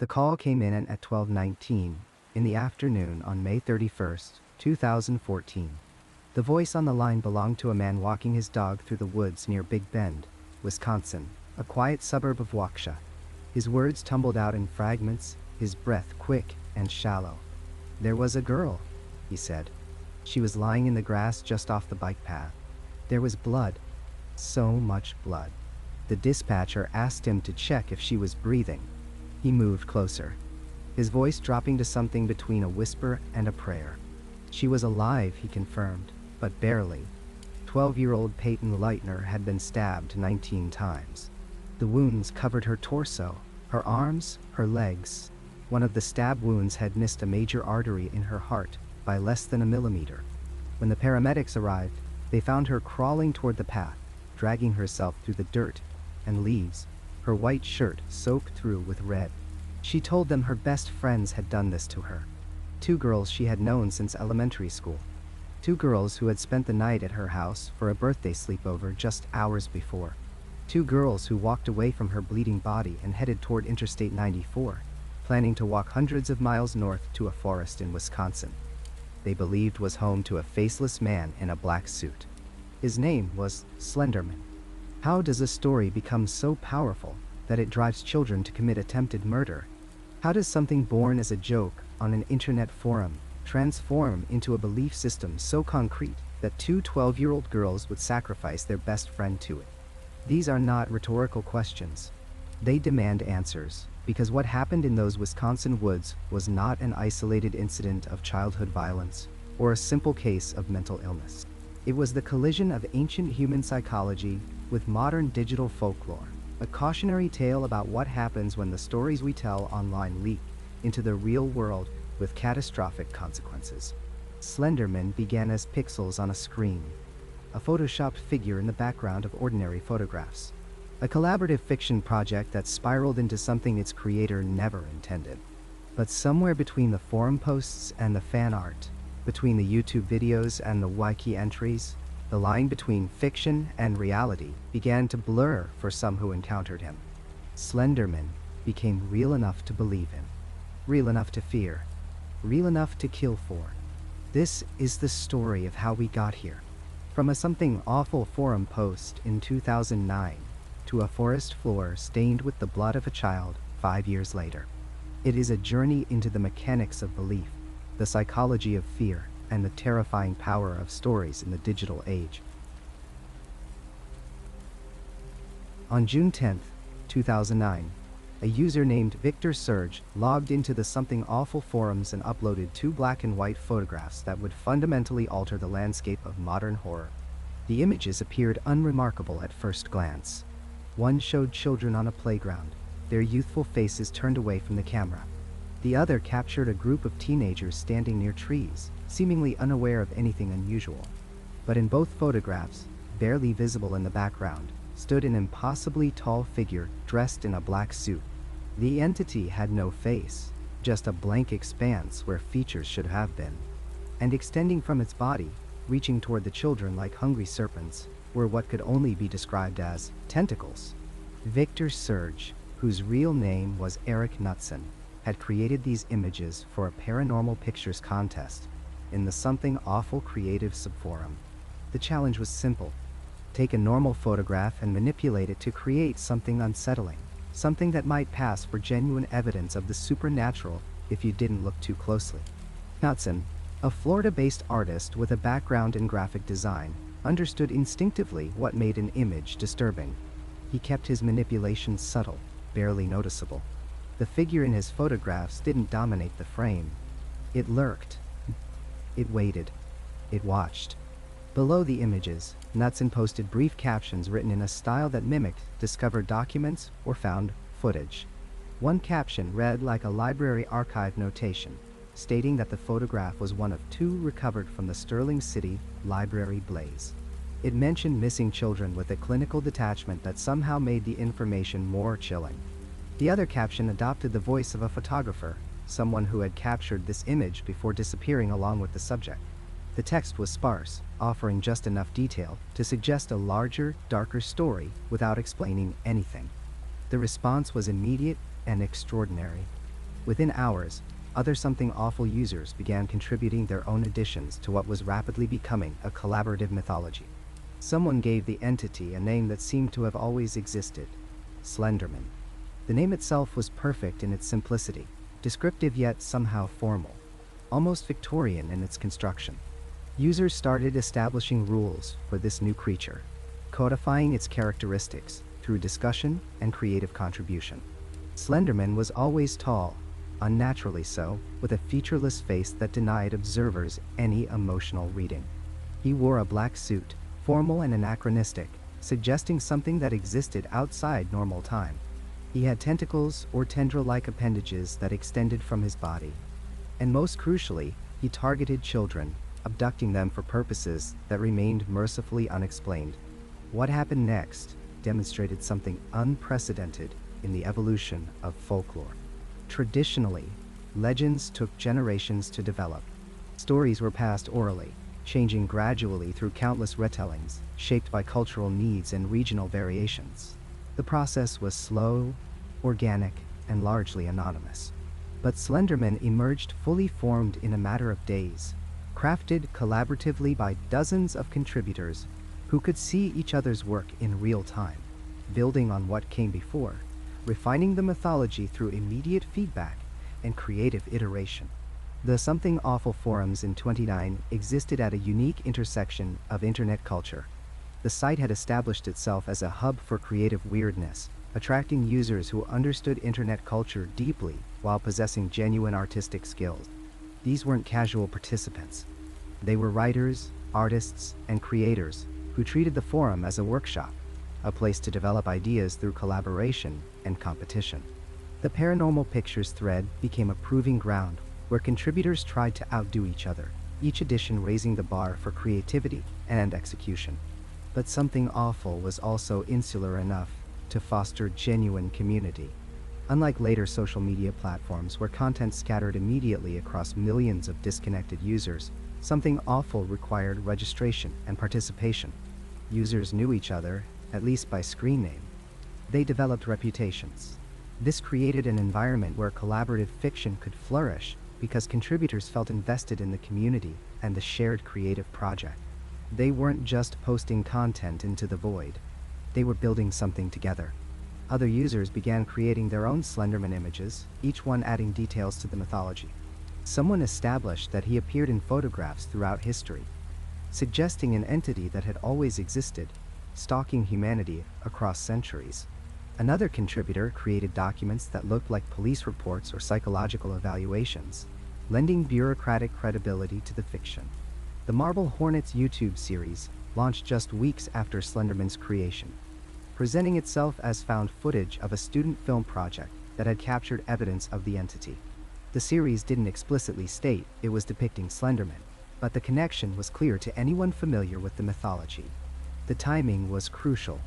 The call came in at 12:19 in the afternoon on May 31st, 2014. The voice on the line belonged to a man walking his dog through the woods near Big Bend, Wisconsin, a quiet suburb of Waukesha. His words tumbled out in fragments, his breath quick and shallow. "There was a girl," he said. "She was lying in the grass just off the bike path. There was blood. So much blood." The dispatcher asked him to check if she was breathing. He moved closer, his voice dropping to something between a whisper and a prayer. "She was alive," he confirmed, "but barely." 12-year-old Peyton Leitner had been stabbed 19 times. The wounds covered her torso, her arms, her legs. One of the stab wounds had missed a major artery in her heart by less than a millimeter. When the paramedics arrived, they found her crawling toward the path, dragging herself through the dirt and leaves, her white shirt soaked through with red. She told them her best friends had done this to her. 2 girls she had known since elementary school. 2 girls who had spent the night at her house for a birthday sleepover just hours before. 2 girls who walked away from her bleeding body and headed toward Interstate 94, planning to walk hundreds of miles north to a forest in Wisconsin they believed was home to a faceless man in a black suit. His name was Slenderman. How does a story become so powerful that it drives children to commit attempted murder? How does something born as a joke on an internet forum transform into a belief system so concrete that 2 12-year-old girls would sacrifice their best friend to it? These are not rhetorical questions. They demand answers, because what happened in those Wisconsin woods was not an isolated incident of childhood violence or a simple case of mental illness. It was the collision of ancient human psychology with modern digital folklore, a cautionary tale about what happens when the stories we tell online leak into the real world with catastrophic consequences. Slenderman began as pixels on a screen, a photoshopped figure in the background of ordinary photographs, a collaborative fiction project that spiraled into something its creator never intended. But somewhere between the forum posts and the fan art, between the YouTube videos and the wiki entries, the line between fiction and reality began to blur for some who encountered him. Slenderman became real enough to believe in, real enough to fear, real enough to kill for. This is the story of how we got here. From a something awful forum post in 2009 to a forest floor stained with the blood of a child 5 years later. It is a journey into the mechanics of belief, the psychology of fear, and the terrifying power of stories in the digital age. On June 10, 2009, a user named Victor Surge logged into the Something Awful forums and uploaded 2 black and white photographs that would fundamentally alter the landscape of modern horror. The images appeared unremarkable at first glance. One showed children on a playground, their youthful faces turned away from the camera. The other captured a group of teenagers standing near trees, seemingly unaware of anything unusual. But in both photographs, barely visible in the background, stood an impossibly tall figure dressed in a black suit. The entity had no face, just a blank expanse where features should have been. And extending from its body, reaching toward the children like hungry serpents, were what could only be described as tentacles. Victor Surge, whose real name was Eric Knudsen, had created these images for a paranormal pictures contest in the Something Awful creative subforum. The challenge was simple. Take a normal photograph and manipulate it to create something unsettling, something that might pass for genuine evidence of the supernatural if you didn't look too closely. Knudsen, a Florida-based artist with a background in graphic design, understood instinctively what made an image disturbing. He kept his manipulations subtle, barely noticeable. The figure in his photographs didn't dominate the frame. It lurked. It waited. It watched. Below the images, Knudsen posted brief captions written in a style that mimicked discovered documents or found footage. One caption read like a library archive notation, stating that the photograph was one of 2 recovered from the Sterling City Library blaze. It mentioned missing children with a clinical detachment that somehow made the information more chilling. The other caption adopted the voice of a photographer, someone who had captured this image before disappearing along with the subject. The text was sparse, offering just enough detail to suggest a larger, darker story without explaining anything. The response was immediate and extraordinary. Within hours, other Something Awful users began contributing their own additions to what was rapidly becoming a collaborative mythology. Someone gave the entity a name that seemed to have always existed: Slenderman. The name itself was perfect in its simplicity, descriptive yet somehow formal, almost Victorian in its construction. Users started establishing rules for this new creature, codifying its characteristics through discussion and creative contribution. Slenderman was always tall, unnaturally so, with a featureless face that denied observers any emotional reading. He wore a black suit, formal and anachronistic, suggesting something that existed outside normal time. He had tentacles or tendril-like appendages that extended from his body. And most crucially, he targeted children, abducting them for purposes that remained mercifully unexplained. What happened next demonstrated something unprecedented in the evolution of folklore. Traditionally, legends took generations to develop. Stories were passed orally, changing gradually through countless retellings, shaped by cultural needs and regional variations. The process was slow, organic, and largely anonymous. But Slenderman emerged fully formed in a matter of days, crafted collaboratively by dozens of contributors who could see each other's work in real time, building on what came before, refining the mythology through immediate feedback and creative iteration. The Something Awful forums in 29 existed at a unique intersection of internet culture. The site had established itself as a hub for creative weirdness, attracting users who understood internet culture deeply while possessing genuine artistic skills. These weren't casual participants. They were writers, artists, and creators who treated the forum as a workshop, a place to develop ideas through collaboration and competition. The Paranormal Pictures thread became a proving ground where contributors tried to outdo each other, each edition raising the bar for creativity and execution. But Something Awful was also insular enough to foster genuine community. Unlike later social media platforms where content scattered immediately across millions of disconnected users, Something Awful required registration and participation. Users knew each other, at least by screen name. They developed reputations. This created an environment where collaborative fiction could flourish because contributors felt invested in the community and the shared creative project. They weren't just posting content into the void. They were building something together. Other users began creating their own Slenderman images, each one adding details to the mythology. Someone established that he appeared in photographs throughout history, suggesting an entity that had always existed, stalking humanity across centuries. Another contributor created documents that looked like police reports or psychological evaluations, lending bureaucratic credibility to the fiction. The Marble Hornets YouTube series launched just weeks after Slenderman's creation, presenting itself as found footage of a student film project that had captured evidence of the entity. The series didn't explicitly state it was depicting Slenderman, but the connection was clear to anyone familiar with the mythology. The timing was crucial.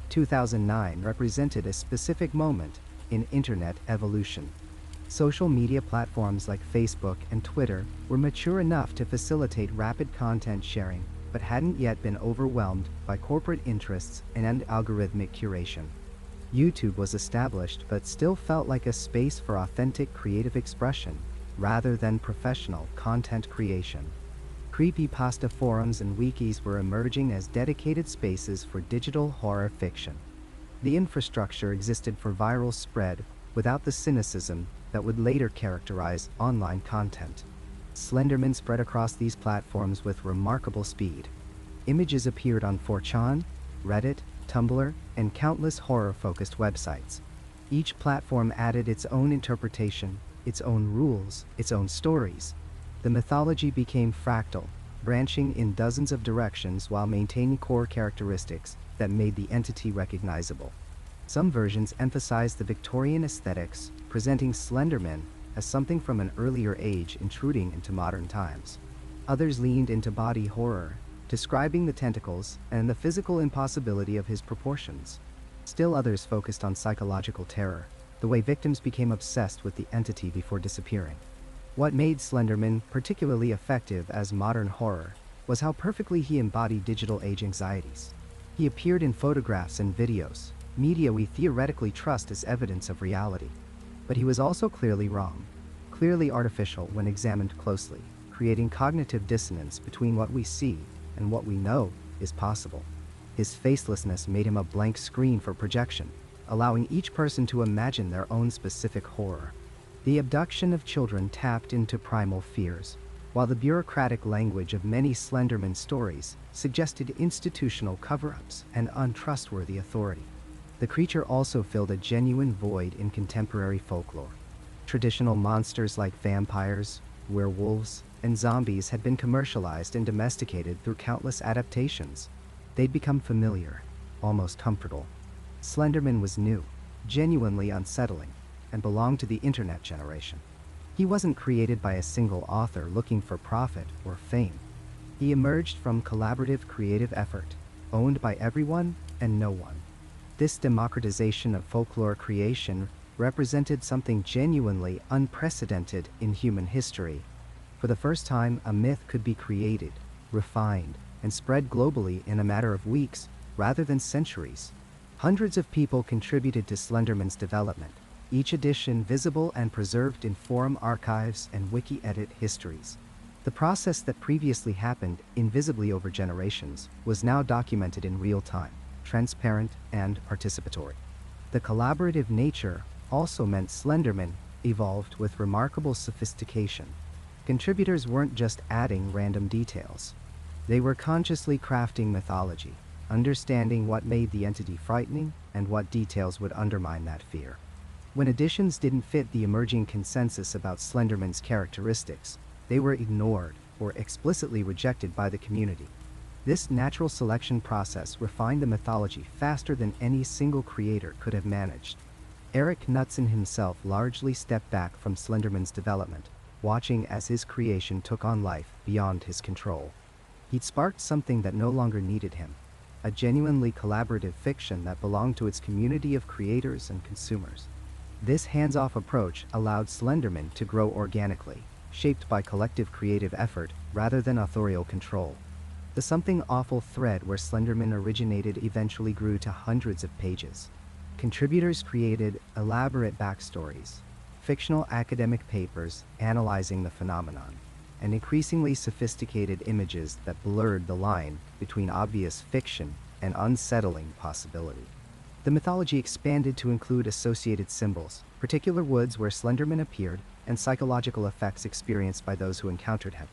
2009 represented a specific moment in internet evolution. Social media platforms like Facebook and Twitter were mature enough to facilitate rapid content sharing, but hadn't yet been overwhelmed by corporate interests and algorithmic curation. YouTube was established but still felt like a space for authentic creative expression rather than professional content creation. Creepypasta forums and wikis were emerging as dedicated spaces for digital horror fiction. The infrastructure existed for viral spread without the cynicism that would later characterize online content. Slenderman spread across these platforms with remarkable speed. Images appeared on 4chan, Reddit, Tumblr, and countless horror-focused websites. Each platform added its own interpretation, its own rules, its own stories. The mythology became fractal, branching in dozens of directions while maintaining core characteristics that made the entity recognizable. Some versions emphasized the Victorian aesthetics, presenting Slenderman as something from an earlier age intruding into modern times. Others leaned into body horror, describing the tentacles and the physical impossibility of his proportions. Still others focused on psychological terror, the way victims became obsessed with the entity before disappearing. What made Slenderman particularly effective as modern horror was how perfectly he embodied digital age anxieties. He appeared in photographs and videos, media we theoretically trust as evidence of reality. But he was also clearly wrong, clearly artificial when examined closely, creating cognitive dissonance between what we see and what we know is possible. His facelessness made him a blank screen for projection, allowing each person to imagine their own specific horror. The abduction of children tapped into primal fears, while the bureaucratic language of many Slenderman stories suggested institutional cover-ups and untrustworthy authority. The creature also filled a genuine void in contemporary folklore. Traditional monsters like vampires, werewolves, and zombies had been commercialized and domesticated through countless adaptations. They'd become familiar, almost comfortable. Slenderman was new, genuinely unsettling, and belonged to the internet generation. He wasn't created by a single author looking for profit or fame. He emerged from collaborative creative effort, owned by everyone and no one. This democratization of folklore creation represented something genuinely unprecedented in human history. For the first time, a myth could be created, refined, and spread globally in a matter of weeks rather than centuries. Hundreds of people contributed to Slenderman's development, each edition visible and preserved in forum archives and wiki-edit histories. The process that previously happened invisibly over generations was now documented in real time, transparent and participatory. The collaborative nature also meant Slenderman evolved with remarkable sophistication. Contributors weren't just adding random details. They were consciously crafting mythology, understanding what made the entity frightening and what details would undermine that fear. When additions didn't fit the emerging consensus about Slenderman's characteristics, they were ignored or explicitly rejected by the community. This natural selection process refined the mythology faster than any single creator could have managed. Eric Knudsen himself largely stepped back from Slenderman's development, watching as his creation took on life beyond his control. He'd sparked something that no longer needed him, a genuinely collaborative fiction that belonged to its community of creators and consumers. This hands-off approach allowed Slenderman to grow organically, shaped by collective creative effort rather than authorial control. The something awful thread where Slenderman originated eventually grew to hundreds of pages. Contributors created elaborate backstories, fictional academic papers analyzing the phenomenon, and increasingly sophisticated images that blurred the line between obvious fiction and unsettling possibility. The mythology expanded to include associated symbols, particular woods where Slenderman appeared, and psychological effects experienced by those who encountered him.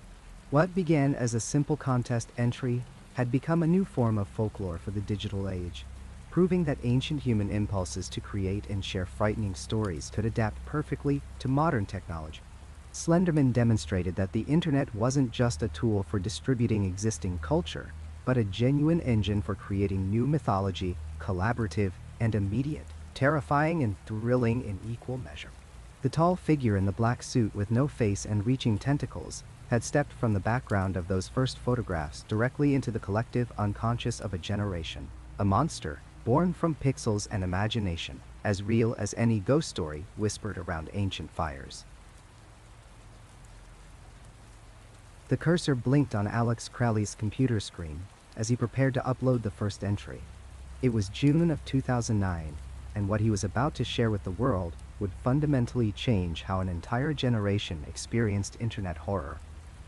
What began as a simple contest entry had become a new form of folklore for the digital age, proving that ancient human impulses to create and share frightening stories could adapt perfectly to modern technology. Slenderman demonstrated that the internet wasn't just a tool for distributing existing culture, but a genuine engine for creating new mythology, collaborative and immediate, terrifying and thrilling in equal measure. The tall figure in the black suit with no face and reaching tentacles had stepped from the background of those first photographs directly into the collective unconscious of a generation, a monster born from pixels and imagination, as real as any ghost story whispered around ancient fires. The cursor blinked on Alex Crowley's computer screen as he prepared to upload the first entry. It was June of 2009, and what he was about to share with the world would fundamentally change how an entire generation experienced internet horror.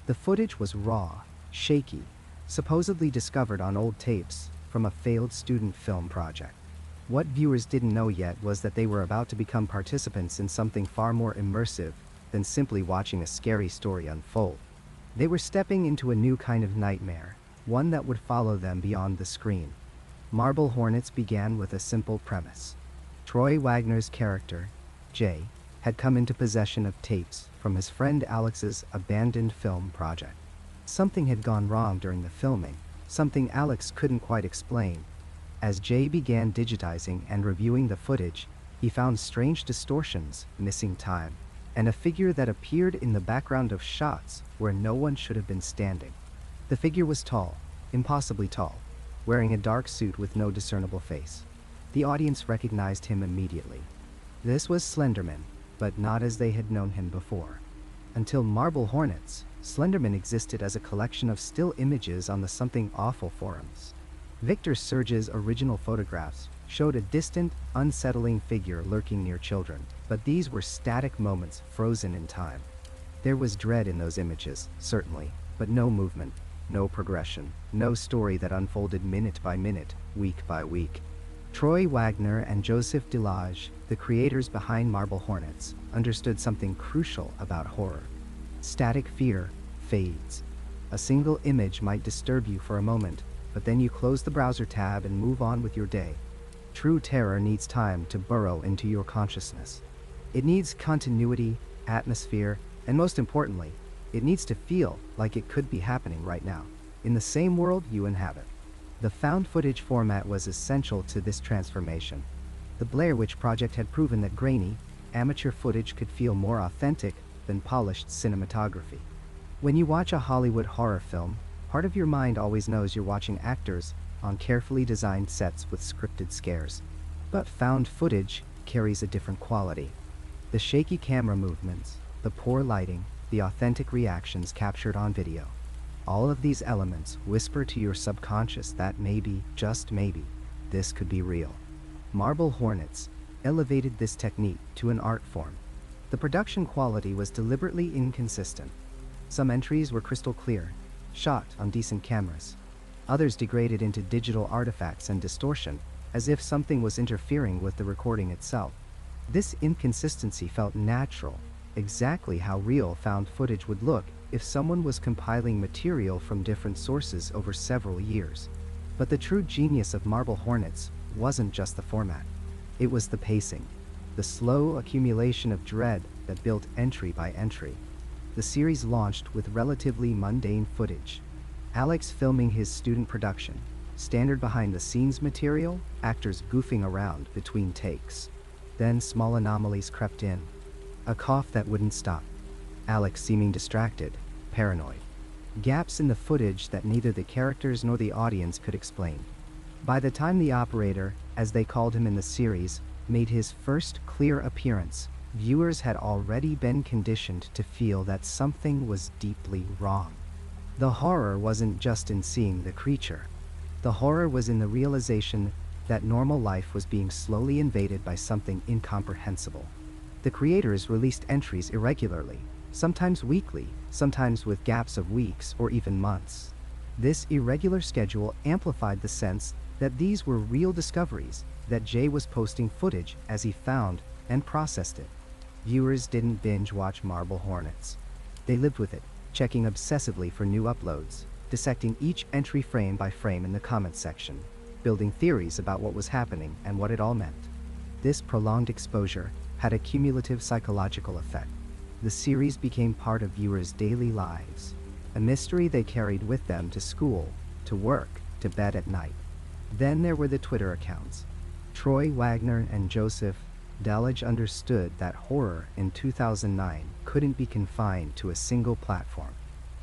The footage was raw, shaky, supposedly discovered on old tapes from a failed student film project. What viewers didn't know yet was that they were about to become participants in something far more immersive than simply watching a scary story unfold. They were stepping into a new kind of nightmare, one that would follow them beyond the screen. Marble Hornets began with a simple premise. Troy Wagner's character, Jay, had come into possession of tapes from his friend Alex's abandoned film project. Something had gone wrong during the filming, something Alex couldn't quite explain. As Jay began digitizing and reviewing the footage, he found strange distortions, missing time, and a figure that appeared in the background of shots where no one should have been standing. The figure was tall, impossibly tall, wearing a dark suit with no discernible face. The audience recognized him immediately. This was Slenderman, but not as they had known him before. Until Marble Hornets, Slenderman existed as a collection of still images on the Something Awful forums. Victor Surge's original photographs showed a distant, unsettling figure lurking near children, but these were static moments frozen in time. There was dread in those images, certainly, but no movement, no progression, no story that unfolded minute by minute, week by week. Troy Wagner and Joseph Delage, the creators behind Marble Hornets, understood something crucial about horror. Static fear fades. A single image might disturb you for a moment, but then you close the browser tab and move on with your day. True terror needs time to burrow into your consciousness. It needs continuity, atmosphere, and most importantly, it needs to feel like it could be happening right now, in the same world you inhabit. The found footage format was essential to this transformation. The Blair Witch Project had proven that grainy, amateur footage could feel more authentic than polished cinematography. When you watch a Hollywood horror film, part of your mind always knows you're watching actors on carefully designed sets with scripted scares. But found footage carries a different quality. The shaky camera movements, the poor lighting, the authentic reactions captured on video. All of these elements whisper to your subconscious that maybe, just maybe, this could be real. Marble Hornets elevated this technique to an art form. The production quality was deliberately inconsistent. Some entries were crystal clear, shot on decent cameras. Others degraded into digital artifacts and distortion, as if something was interfering with the recording itself. This inconsistency felt natural, exactly how real found footage would look if someone was compiling material from different sources over several years. But the true genius of Marble Hornets wasn't just the format. It was the pacing, the slow accumulation of dread that built entry by entry. The series launched with relatively mundane footage. Alex filming his student production, standard behind-the-scenes material, actors goofing around between takes. Then small anomalies crept in. A cough that wouldn't stop. Alex seeming distracted, paranoid. Gaps in the footage that neither the characters nor the audience could explain. By the time the operator, as they called him in the series, made his first clear appearance, viewers had already been conditioned to feel that something was deeply wrong. The horror wasn't just in seeing the creature. The horror was in the realization that normal life was being slowly invaded by something incomprehensible. The creators released entries irregularly, sometimes weekly, sometimes with gaps of weeks or even months. This irregular schedule amplified the sense that these were real discoveries, that Jay was posting footage as he found and processed it. Viewers didn't binge watch Marble Hornets. They lived with it, checking obsessively for new uploads, dissecting each entry frame by frame in the comments section, building theories about what was happening and what it all meant. This prolonged exposure had a cumulative psychological effect. The series became part of viewers' daily lives, a mystery they carried with them to school, to work, to bed at night. Then there were the Twitter accounts. Troy Wagner and Joseph Delage understood that horror in 2009 couldn't be confined to a single platform.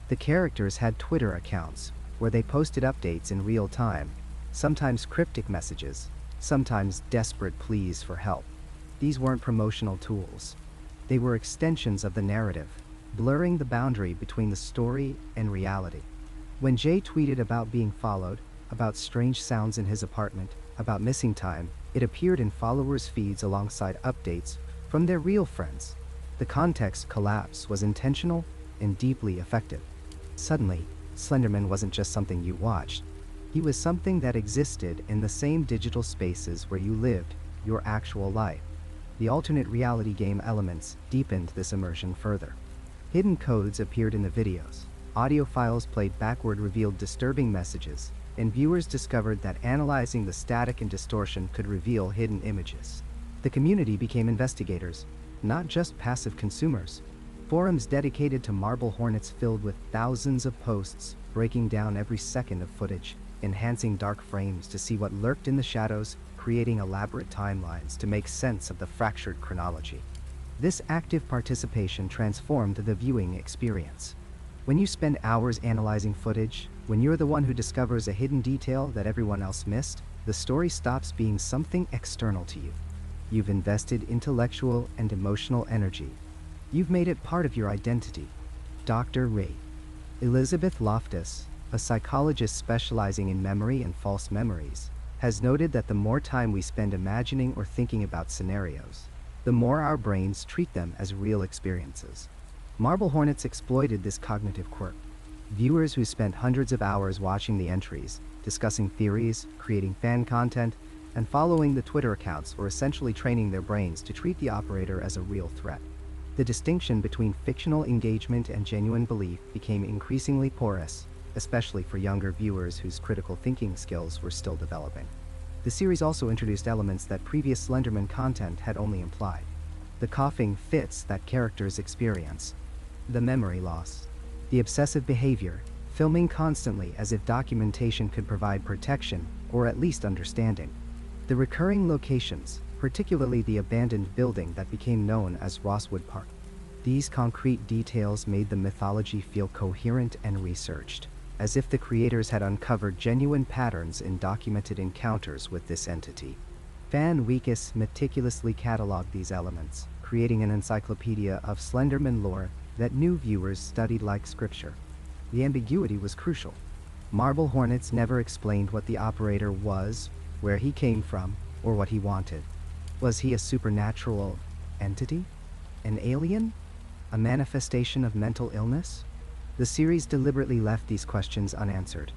The characters had Twitter accounts where they posted updates in real time, sometimes cryptic messages, sometimes desperate pleas for help. These weren't promotional tools. They were extensions of the narrative, blurring the boundary between the story and reality. When Jay tweeted about being followed, about strange sounds in his apartment, about missing time, it appeared in followers' feeds alongside updates from their real friends. The context collapse was intentional and deeply effective. Suddenly, Slenderman wasn't just something you watched. He was something that existed in the same digital spaces where you lived your actual life. The alternate reality game elements deepened this immersion further. Hidden codes appeared in the videos. Audio files played backward revealed disturbing messages, and viewers discovered that analyzing the static and distortion could reveal hidden images. The community became investigators, not just passive consumers. Forums dedicated to Marble Hornets filled with thousands of posts, breaking down every second of footage, enhancing dark frames to see what lurked in the shadows, creating elaborate timelines to make sense of the fractured chronology. This active participation transformed the viewing experience. When you spend hours analyzing footage, when you're the one who discovers a hidden detail that everyone else missed, the story stops being something external to you. You've invested intellectual and emotional energy. You've made it part of your identity. Dr. Ray. Elizabeth Loftus, a psychologist specializing in memory and false memories, has noted that the more time we spend imagining or thinking about scenarios, the more our brains treat them as real experiences. Marble Hornets exploited this cognitive quirk. Viewers who spent hundreds of hours watching the entries, discussing theories, creating fan content, and following the Twitter accounts were essentially training their brains to treat the operator as a real threat. The distinction between fictional engagement and genuine belief became increasingly porous, especially for younger viewers whose critical thinking skills were still developing. The series also introduced elements that previous Slenderman content had only implied. The coughing fits that characters experience, the memory loss, the obsessive behavior, filming constantly as if documentation could provide protection or at least understanding. The recurring locations, particularly the abandoned building that became known as Rosswood Park. These concrete details made the mythology feel coherent and researched, as if the creators had uncovered genuine patterns in documented encounters with this entity. Fan Waukesha meticulously cataloged these elements, creating an encyclopedia of Slenderman lore that new viewers studied like scripture. The ambiguity was crucial. Marble Hornets never explained what the operator was, where he came from, or what he wanted. Was he a supernatural entity? An alien? A manifestation of mental illness? The series deliberately left these questions unanswered.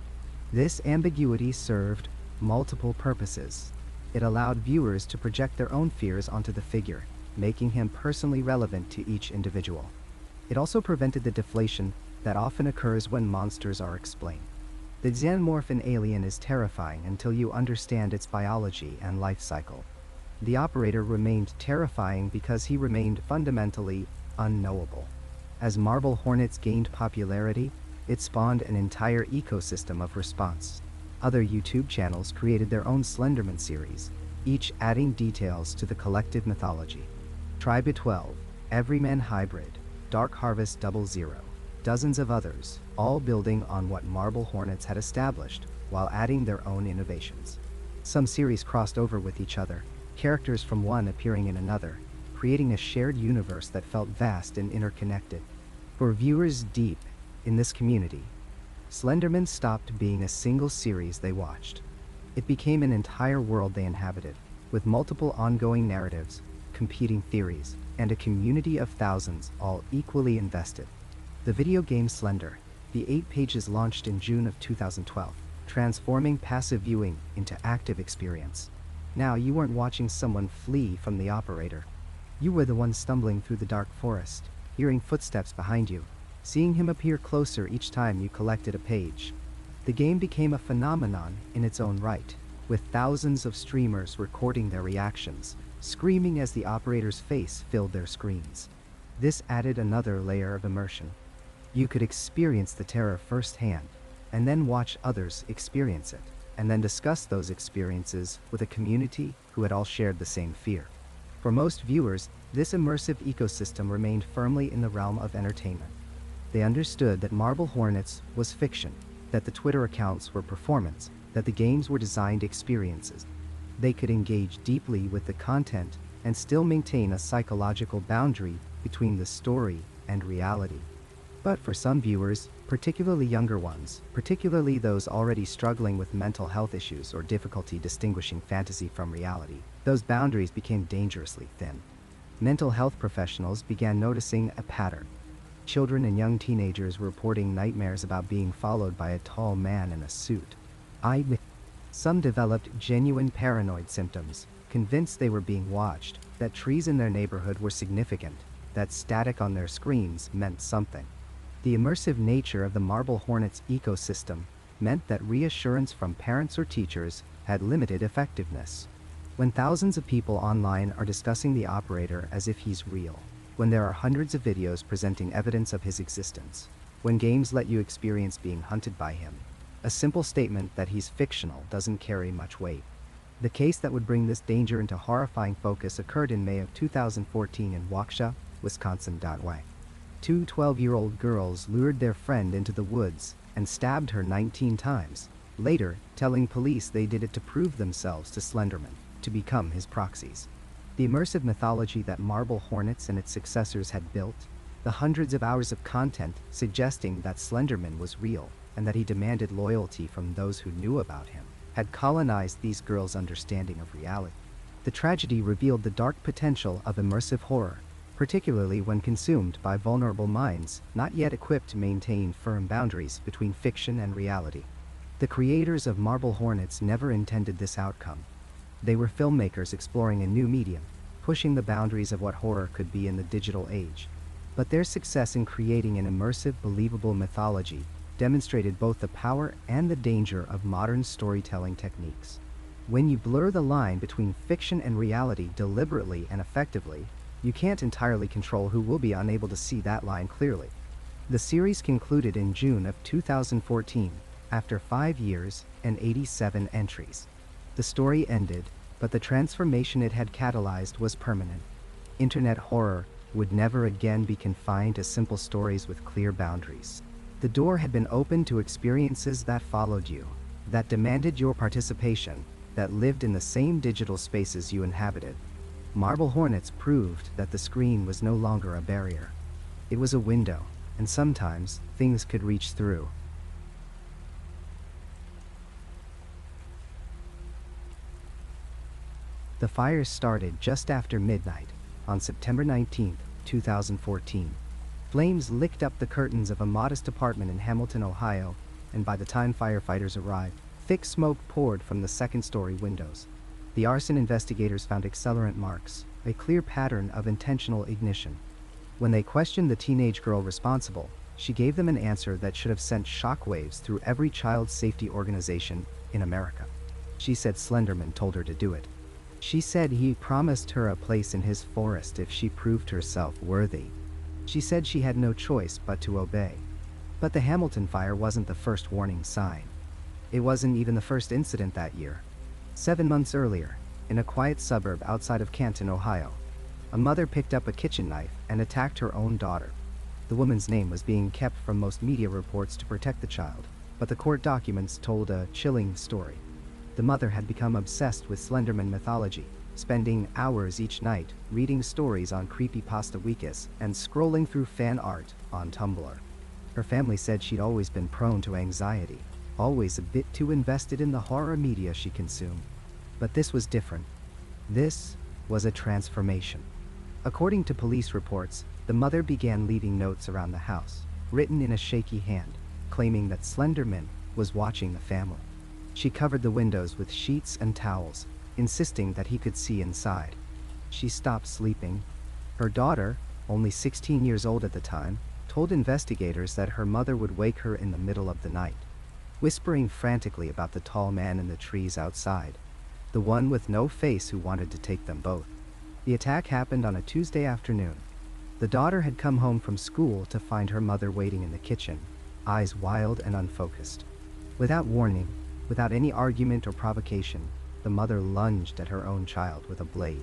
This ambiguity served multiple purposes. It allowed viewers to project their own fears onto the figure, making him personally relevant to each individual. It also prevented the deflation that often occurs when monsters are explained. The xenomorph alien is terrifying until you understand its biology and life cycle. The operator remained terrifying because he remained fundamentally unknowable. As Marble Hornets gained popularity, it spawned an entire ecosystem of response. Other YouTube channels created their own Slenderman series, each adding details to the collective mythology. Tribe 12, Everyman Hybrid, Dark Harvest 00, dozens of others, all building on what Marble Hornets had established while adding their own innovations. Some series crossed over with each other, characters from one appearing in another, creating a shared universe that felt vast and interconnected. For viewers deep in this community, Slenderman stopped being a single series they watched. It became an entire world they inhabited, with multiple ongoing narratives, competing theories, and a community of thousands all equally invested. The video game Slender, the 8 pages launched in June of 2012, transforming passive viewing into active experience. Now you weren't watching someone flee from the operator. You were the one stumbling through the dark forest, hearing footsteps behind you, seeing him appear closer each time you collected a page. The game became a phenomenon in its own right, with thousands of streamers recording their reactions, screaming as the operator's face filled their screens. This added another layer of immersion. You could experience the terror firsthand, and then watch others experience it, and then discuss those experiences with a community who had all shared the same fear. For most viewers, this immersive ecosystem remained firmly in the realm of entertainment. They understood that Marble Hornets was fiction, that the Twitter accounts were performance, that the games were designed experiences. They could engage deeply with the content and still maintain a psychological boundary between the story and reality. But for some viewers, particularly younger ones, particularly those already struggling with mental health issues or difficulty distinguishing fantasy from reality, those boundaries became dangerously thin. Mental health professionals began noticing a pattern. Children and young teenagers were reporting nightmares about being followed by a tall man in a suit. Some developed genuine paranoid symptoms, convinced they were being watched, that trees in their neighborhood were significant, that static on their screens meant something. The immersive nature of the Marble Hornets ecosystem meant that reassurance from parents or teachers had limited effectiveness. When thousands of people online are discussing the operator as if he's real, when there are hundreds of videos presenting evidence of his existence, when games let you experience being hunted by him, a simple statement that he's fictional doesn't carry much weight. The case that would bring this danger into horrifying focus occurred in May of 2014 in Waukesha, Wisconsin. Two 12-year-old girls lured their friend into the woods and stabbed her 19 times, later telling police they did it to prove themselves to Slenderman, to become his proxies. The immersive mythology that Marble Hornets and its successors had built, the hundreds of hours of content suggesting that Slenderman was real and that he demanded loyalty from those who knew about him, had colonized these girls' understanding of reality. The tragedy revealed the dark potential of immersive horror, particularly when consumed by vulnerable minds not yet equipped to maintain firm boundaries between fiction and reality. The creators of Marble Hornets never intended this outcome. They were filmmakers exploring a new medium, pushing the boundaries of what horror could be in the digital age. But their success in creating an immersive, believable mythology demonstrated both the power and the danger of modern storytelling techniques. When you blur the line between fiction and reality deliberately and effectively, you can't entirely control who will be unable to see that line clearly. The series concluded in June of 2014, after 5 years and 87 entries. The story ended, but the transformation it had catalyzed was permanent. Internet horror would never again be confined to simple stories with clear boundaries. The door had been opened to experiences that followed you, that demanded your participation, that lived in the same digital spaces you inhabited. Marble Hornets proved that the screen was no longer a barrier. It was a window, and sometimes things could reach through. The fire started just after midnight, on September 19, 2014. Flames licked up the curtains of a modest apartment in Hamilton, Ohio, and by the time firefighters arrived, thick smoke poured from the second-story windows. The arson investigators found accelerant marks, a clear pattern of intentional ignition. When they questioned the teenage girl responsible, she gave them an answer that should have sent shockwaves through every child safety organization in America. She said Slenderman told her to do it. She said he promised her a place in his forest if she proved herself worthy. She said she had no choice but to obey. But the Hamilton fire wasn't the first warning sign. It wasn't even the first incident that year. 7 months earlier, in a quiet suburb outside of Canton, Ohio, a mother picked up a kitchen knife and attacked her own daughter. The woman's name was being kept from most media reports to protect the child, but the court documents told a chilling story. The mother had become obsessed with Slenderman mythology, spending hours each night reading stories on Creepypasta Waukesha and scrolling through fan art on Tumblr. Her family said she'd always been prone to anxiety, always a bit too invested in the horror media she consumed. But this was different. This was a transformation. According to police reports, the mother began leaving notes around the house, written in a shaky hand, claiming that Slenderman was watching the family. She covered the windows with sheets and towels, insisting that he could see inside. She stopped sleeping. Her daughter, only 16 years old at the time, told investigators that her mother would wake her in the middle of the night, whispering frantically about the tall man in the trees outside, the one with no face who wanted to take them both. The attack happened on a Tuesday afternoon. The daughter had come home from school to find her mother waiting in the kitchen, eyes wild and unfocused. Without warning, without any argument or provocation, the mother lunged at her own child with a blade.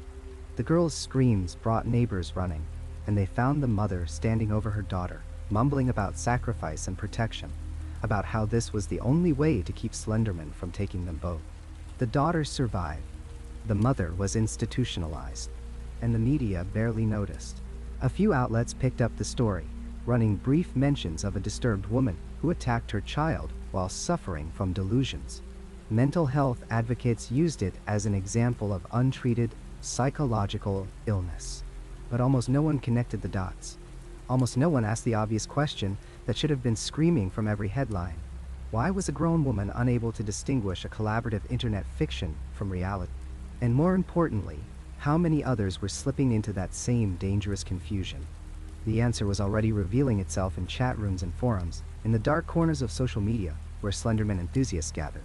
The girl's screams brought neighbors running, and they found the mother standing over her daughter, mumbling about sacrifice and protection, about how this was the only way to keep Slenderman from taking them both. The daughter survived. The mother was institutionalized, and the media barely noticed. A few outlets picked up the story, running brief mentions of a disturbed woman who attacked her child while suffering from delusions. Mental health advocates used it as an example of untreated psychological illness. But almost no one connected the dots. Almost no one asked the obvious question that should have been screaming from every headline. Why was a grown woman unable to distinguish a collaborative internet fiction from reality? And more importantly, how many others were slipping into that same dangerous confusion? The answer was already revealing itself in chat rooms and forums, in the dark corners of social media where Slenderman enthusiasts gathered.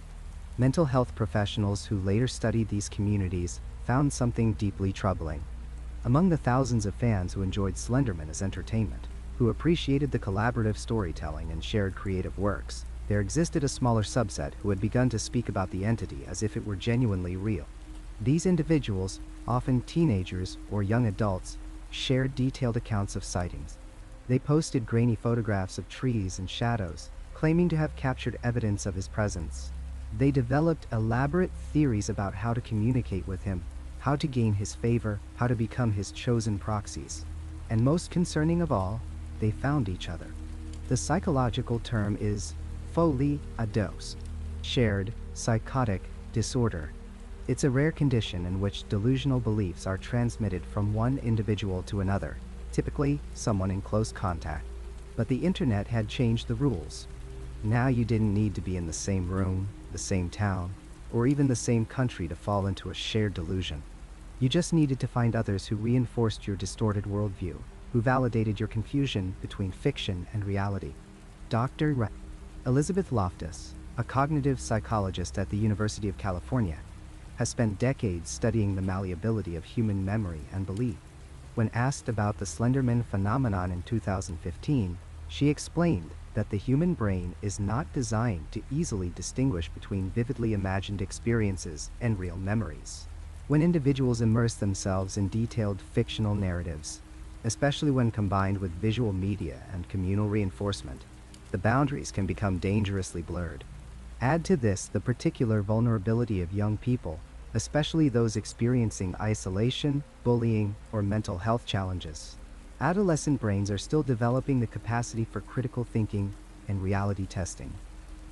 Mental health professionals who later studied these communities found something deeply troubling. Among the thousands of fans who enjoyed Slenderman as entertainment, who appreciated the collaborative storytelling and shared creative works, there existed a smaller subset who had begun to speak about the entity as if it were genuinely real. These individuals, often teenagers or young adults, shared detailed accounts of sightings. They posted grainy photographs of trees and shadows, claiming to have captured evidence of his presence. They developed elaborate theories about how to communicate with him, how to gain his favor, how to become his chosen proxies. And most concerning of all, they found each other. The psychological term is folie à dos, shared, psychotic disorder. It's a rare condition in which delusional beliefs are transmitted from one individual to another, typically someone in close contact. But the internet had changed the rules. Now you didn't need to be in the same room, the same town, or even the same country to fall into a shared delusion. You just needed to find others who reinforced your distorted worldview, who validated your confusion between fiction and reality. Dr. Elizabeth Loftus, a cognitive psychologist at the University of California, has spent decades studying the malleability of human memory and belief. When asked about the Slenderman phenomenon in 2015, she explained that the human brain is not designed to easily distinguish between vividly imagined experiences and real memories. When individuals immerse themselves in detailed fictional narratives, especially when combined with visual media and communal reinforcement, the boundaries can become dangerously blurred. Add to this the particular vulnerability of young people, especially those experiencing isolation, bullying, or mental health challenges. Adolescent brains are still developing the capacity for critical thinking and reality testing.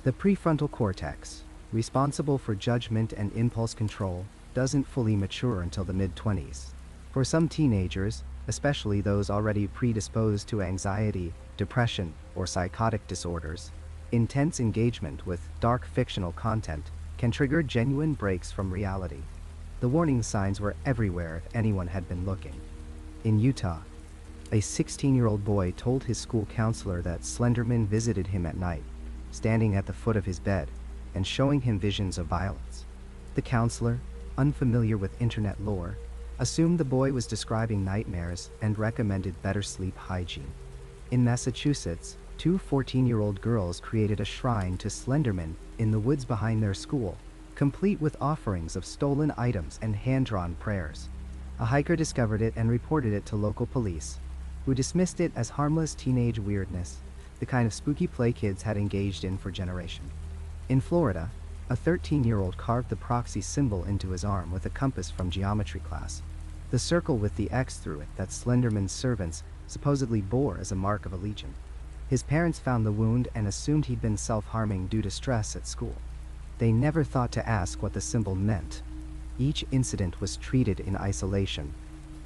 The prefrontal cortex, responsible for judgment and impulse control, doesn't fully mature until the mid-20s. For some teenagers, especially those already predisposed to anxiety, depression, or psychotic disorders, intense engagement with dark fictional content can trigger genuine breaks from reality. The warning signs were everywhere if anyone had been looking. In Utah, a 16-year-old boy told his school counselor that Slenderman visited him at night, standing at the foot of his bed and showing him visions of violence. The counselor, unfamiliar with internet lore, assumed the boy was describing nightmares and recommended better sleep hygiene. In Massachusetts, two 14-year-old girls created a shrine to Slenderman in the woods behind their school, complete with offerings of stolen items and hand-drawn prayers. A hiker discovered it and reported it to local police, who dismissed it as harmless teenage weirdness, the kind of spooky play kids had engaged in for generations. In Florida, a 13-year-old carved the proxy symbol into his arm with a compass from geometry class, the circle with the X through it that Slenderman's servants supposedly bore as a mark of allegiance. His parents found the wound and assumed he'd been self-harming due to stress at school. They never thought to ask what the symbol meant. Each incident was treated in isolation.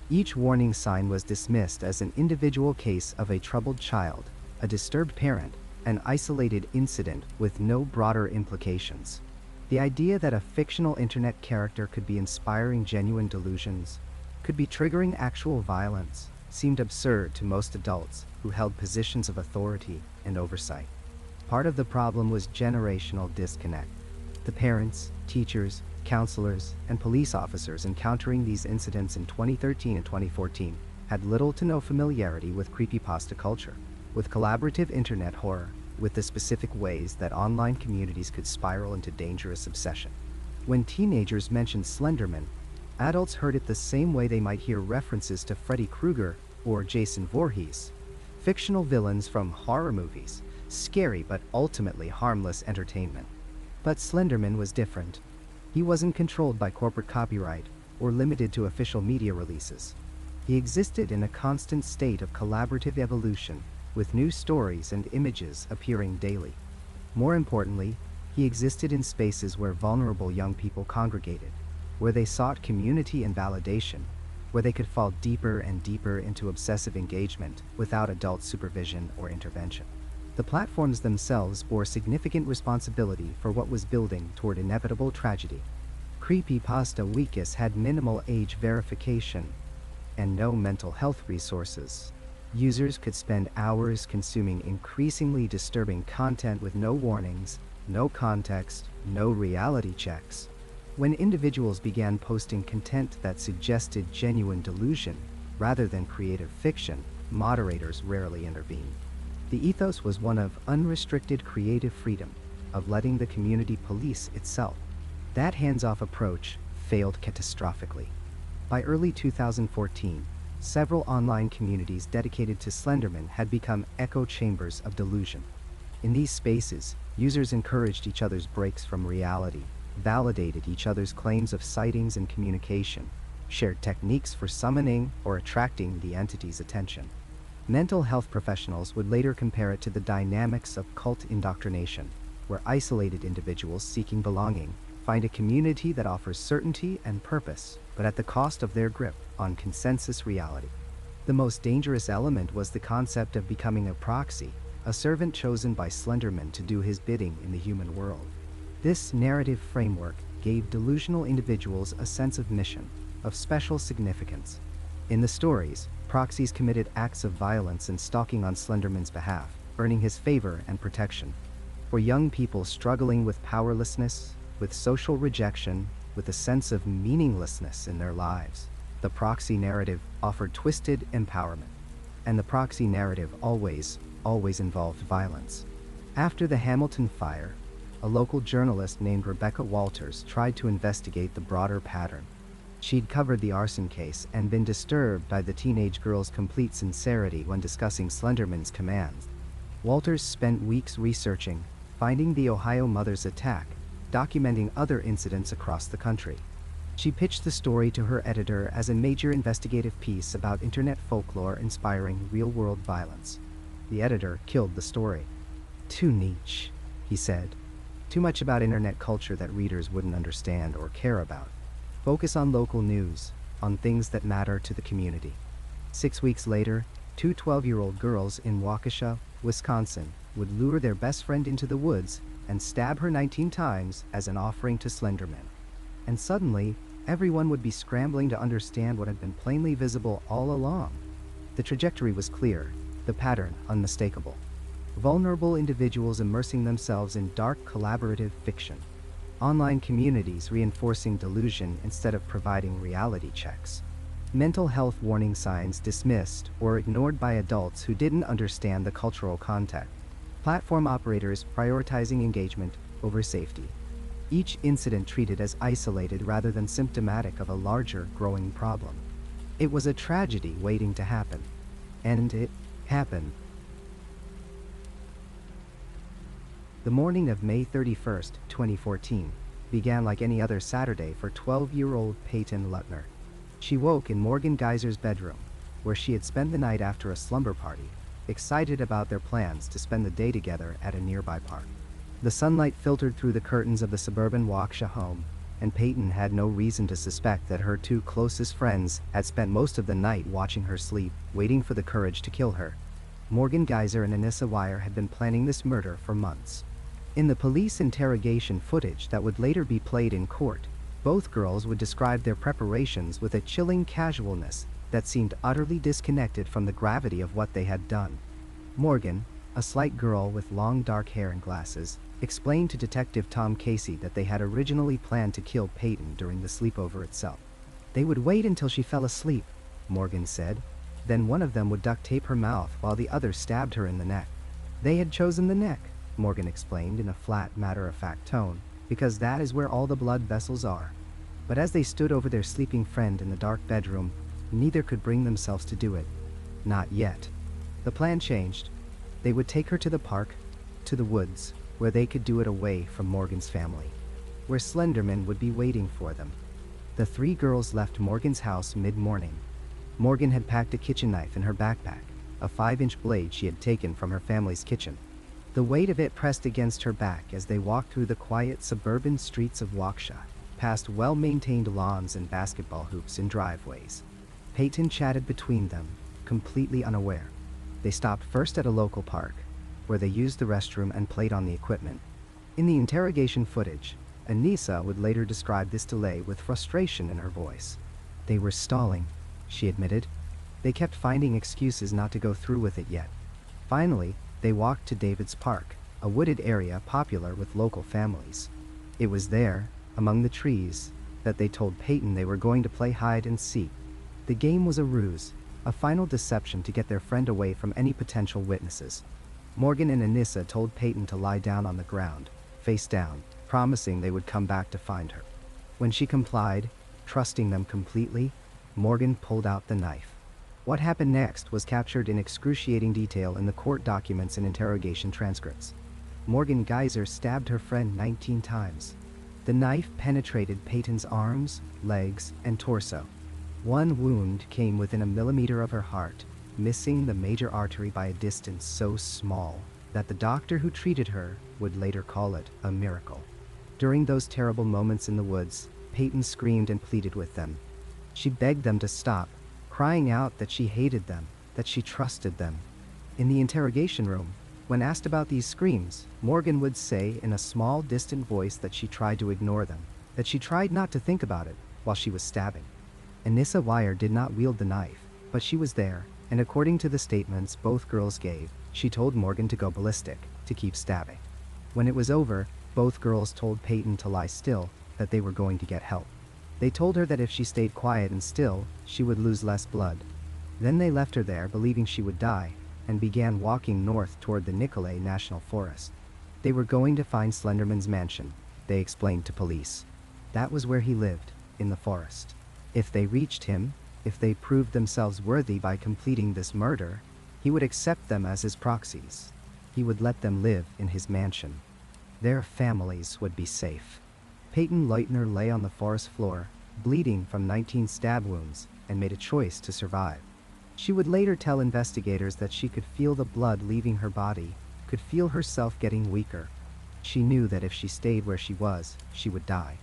Each warning sign was dismissed as an individual case of a troubled child, a disturbed parent, an isolated incident with no broader implications. The idea that a fictional internet character could be inspiring genuine delusions, could be triggering actual violence, seemed absurd to most adults who held positions of authority and oversight. Part of the problem was generational disconnect. The parents, teachers, counselors, and police officers encountering these incidents in 2013 and 2014 had little to no familiarity with creepypasta culture, with collaborative internet horror, with the specific ways that online communities could spiral into dangerous obsession. When teenagers mentioned Slenderman, adults heard it the same way they might hear references to Freddy Krueger or Jason Voorhees, fictional villains from horror movies, scary but ultimately harmless entertainment. But Slenderman was different. He wasn't controlled by corporate copyright or limited to official media releases. He existed in a constant state of collaborative evolution, with new stories and images appearing daily. More importantly, he existed in spaces where vulnerable young people congregated, where they sought community and validation, where they could fall deeper and deeper into obsessive engagement without adult supervision or intervention. The platforms themselves bore significant responsibility for what was building toward inevitable tragedy. Creepypasta Waukesha had minimal age verification and no mental health resources. Users could spend hours consuming increasingly disturbing content with no warnings, no context, no reality checks. When individuals began posting content that suggested genuine delusion rather than creative fiction, moderators rarely intervened. The ethos was one of unrestricted creative freedom, of letting the community police itself. That hands-off approach failed catastrophically. By early 2014, several online communities dedicated to Slenderman had become echo chambers of delusion. In these spaces, users encouraged each other's breaks from reality, validated each other's claims of sightings and communication, shared techniques for summoning or attracting the entity's attention. Mental health professionals would later compare it to the dynamics of cult indoctrination, where isolated individuals seeking belonging find a community that offers certainty and purpose, but at the cost of their grip on consensus reality. The most dangerous element was the concept of becoming a proxy, a servant chosen by Slenderman to do his bidding in the human world. This narrative framework gave delusional individuals a sense of mission, of special significance. In the stories, proxies committed acts of violence and stalking on Slenderman's behalf, earning his favor and protection. For young people struggling with powerlessness, with social rejection, with a sense of meaninglessness in their lives, the proxy narrative offered twisted empowerment. And the proxy narrative always involved violence. After the Hamilton fire, a local journalist named Rebecca Walters tried to investigate the broader pattern. She'd covered the arson case and been disturbed by the teenage girl's complete sincerity when discussing Slenderman's commands. Walters spent weeks researching, finding the Ohio mother's attack, documenting other incidents across the country. She pitched the story to her editor as a major investigative piece about internet folklore inspiring real-world violence. The editor killed the story. Too niche, he said. Too much about internet culture that readers wouldn't understand or care about. Focus on local news, on things that matter to the community. 6 weeks later, two 12-year-old girls in Waukesha, Wisconsin, would lure their best friend into the woods and stab her 19 times as an offering to Slenderman. And suddenly, everyone would be scrambling to understand what had been plainly visible all along. The trajectory was clear, the pattern unmistakable. Vulnerable individuals immersing themselves in dark collaborative fiction. Online communities reinforcing delusion instead of providing reality checks. Mental health warning signs dismissed or ignored by adults who didn't understand the cultural context. Platform operators prioritizing engagement over safety. Each incident treated as isolated rather than symptomatic of a larger, growing problem. It was a tragedy waiting to happen. And it happened. The morning of May 31st, 2014, began like any other Saturday for 12-year-old Peyton Lutner. She woke in Morgan Geyser's bedroom, where she had spent the night after a slumber party, excited about their plans to spend the day together at a nearby park. The sunlight filtered through the curtains of the suburban Waukesha home, and Peyton had no reason to suspect that her two closest friends had spent most of the night watching her sleep, waiting for the courage to kill her. Morgan Geyser and Anissa Wire had been planning this murder for months. In the police interrogation footage that would later be played in court, both girls would describe their preparations with a chilling casualness that seemed utterly disconnected from the gravity of what they had done. Morgan, a slight girl with long dark hair and glasses, explained to Detective Tom Casey that they had originally planned to kill Peyton during the sleepover itself. They would wait until she fell asleep, Morgan said. Then one of them would duct tape her mouth while the other stabbed her in the neck. They had chosen the neck, Morgan explained in a flat, matter-of-fact tone, because that is where all the blood vessels are. But as they stood over their sleeping friend in the dark bedroom, neither could bring themselves to do it. Not yet. The plan changed. They would take her to the park, to the woods, where they could do it away from Morgan's family, where Slenderman would be waiting for them. The three girls left Morgan's house mid-morning. Morgan had packed a kitchen knife in her backpack, a 5-inch blade she had taken from her family's kitchen. The weight of it pressed against her back as they walked through the quiet suburban streets of Waukesha, past well-maintained lawns and basketball hoops in driveways. Peyton chatted between them, completely unaware. They stopped first at a local park, where they used the restroom and played on the equipment. In the interrogation footage, Anissa would later describe this delay with frustration in her voice. They were stalling, she admitted. They kept finding excuses not to go through with it yet. Finally, they walked to David's Park, a wooded area popular with local families. It was there, among the trees, that they told Peyton they were going to play hide and seek. The game was a ruse, a final deception to get their friend away from any potential witnesses. Morgan and Anissa told Peyton to lie down on the ground, face down, promising they would come back to find her. When she complied, trusting them completely, Morgan pulled out the knife. What happened next was captured in excruciating detail in the court documents and interrogation transcripts. Morgan Geyser stabbed her friend 19 times. The knife penetrated Peyton's arms, legs, and torso. One wound came within a millimeter of her heart, missing the major artery by a distance so small that the doctor who treated her would later call it a miracle. During those terrible moments in the woods, Peyton screamed and pleaded with them. She begged them to stop, crying out that she hated them, that she trusted them. In the interrogation room, when asked about these screams, Morgan would say in a small, distant voice that she tried to ignore them, that she tried not to think about it while she was stabbing. Anissa Wire did not wield the knife, but she was there, and according to the statements both girls gave, she told Morgan to go ballistic, to keep stabbing. When it was over, both girls told Peyton to lie still, that they were going to get help. They told her that if she stayed quiet and still, she would lose less blood. Then they left her there believing she would die, and began walking north toward the Nicolet National Forest. They were going to find Slenderman's mansion, they explained to police. That was where he lived, in the forest. If they reached him, if they proved themselves worthy by completing this murder, he would accept them as his proxies. He would let them live in his mansion. Their families would be safe. Peyton Leutner lay on the forest floor, bleeding from 19 stab wounds, and made a choice to survive. She would later tell investigators that she could feel the blood leaving her body, could feel herself getting weaker. She knew that if she stayed where she was, she would die.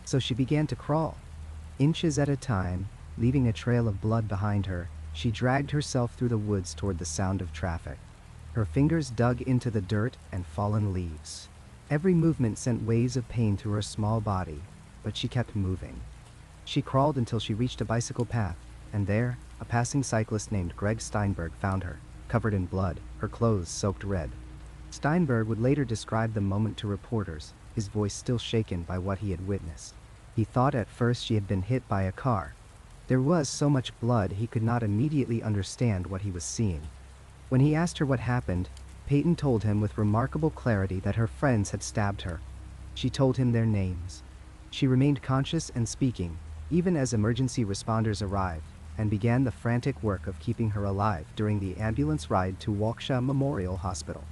So she began to crawl. Inches at a time, leaving a trail of blood behind her, she dragged herself through the woods toward the sound of traffic. Her fingers dug into the dirt and fallen leaves. Every movement sent waves of pain through her small body, but she kept moving. She crawled until she reached a bicycle path, and there, a passing cyclist named Greg Steinberg found her, covered in blood, her clothes soaked red. Steinberg would later describe the moment to reporters, his voice still shaken by what he had witnessed. He thought at first she had been hit by a car. There was so much blood he could not immediately understand what he was seeing. When he asked her what happened, Peyton told him with remarkable clarity that her friends had stabbed her. She told him their names. She remained conscious and speaking, even as emergency responders arrived, and began the frantic work of keeping her alive during the ambulance ride to Waukesha Memorial Hospital.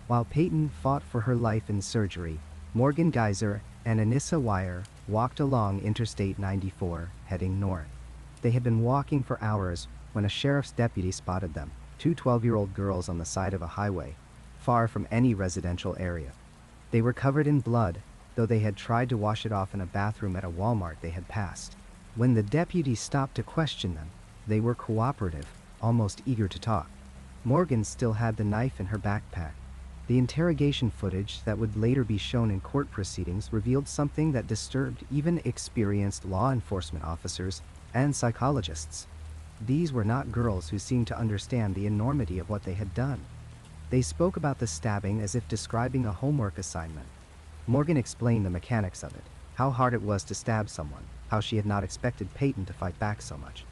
While Peyton fought for her life in surgery, Morgan Geyser and Anissa Wire walked along Interstate 94, heading north. They had been walking for hours when a sheriff's deputy spotted them, two 12-year-old girls on the side of a highway, far from any residential area. They were covered in blood, though they had tried to wash it off in a bathroom at a Walmart they had passed. When the deputy stopped to question them, they were cooperative, almost eager to talk. Morgan still had the knife in her backpack. The interrogation footage that would later be shown in court proceedings revealed something that disturbed even experienced law enforcement officers and psychologists. These were not girls who seemed to understand the enormity of what they had done. They spoke about the stabbing as if describing a homework assignment. Morgan explained the mechanics of it, how hard it was to stab someone, how she had not expected Peyton to fight back so much.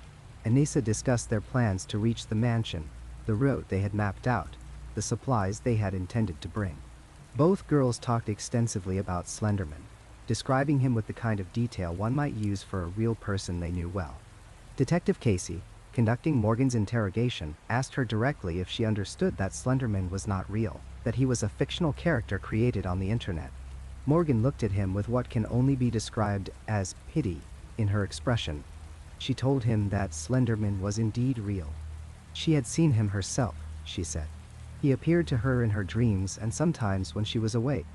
Anissa discussed their plans to reach the mansion, the route they had mapped out, the supplies they had intended to bring. Both girls talked extensively about Slenderman, describing him with the kind of detail one might use for a real person they knew well. Detective Casey, conducting Morgan's interrogation, asked her directly if she understood that Slenderman was not real, that he was a fictional character created on the internet. Morgan looked at him with what can only be described as pity in her expression. She told him that Slenderman was indeed real. She had seen him herself, she said. He appeared to her in her dreams and sometimes when she was awake.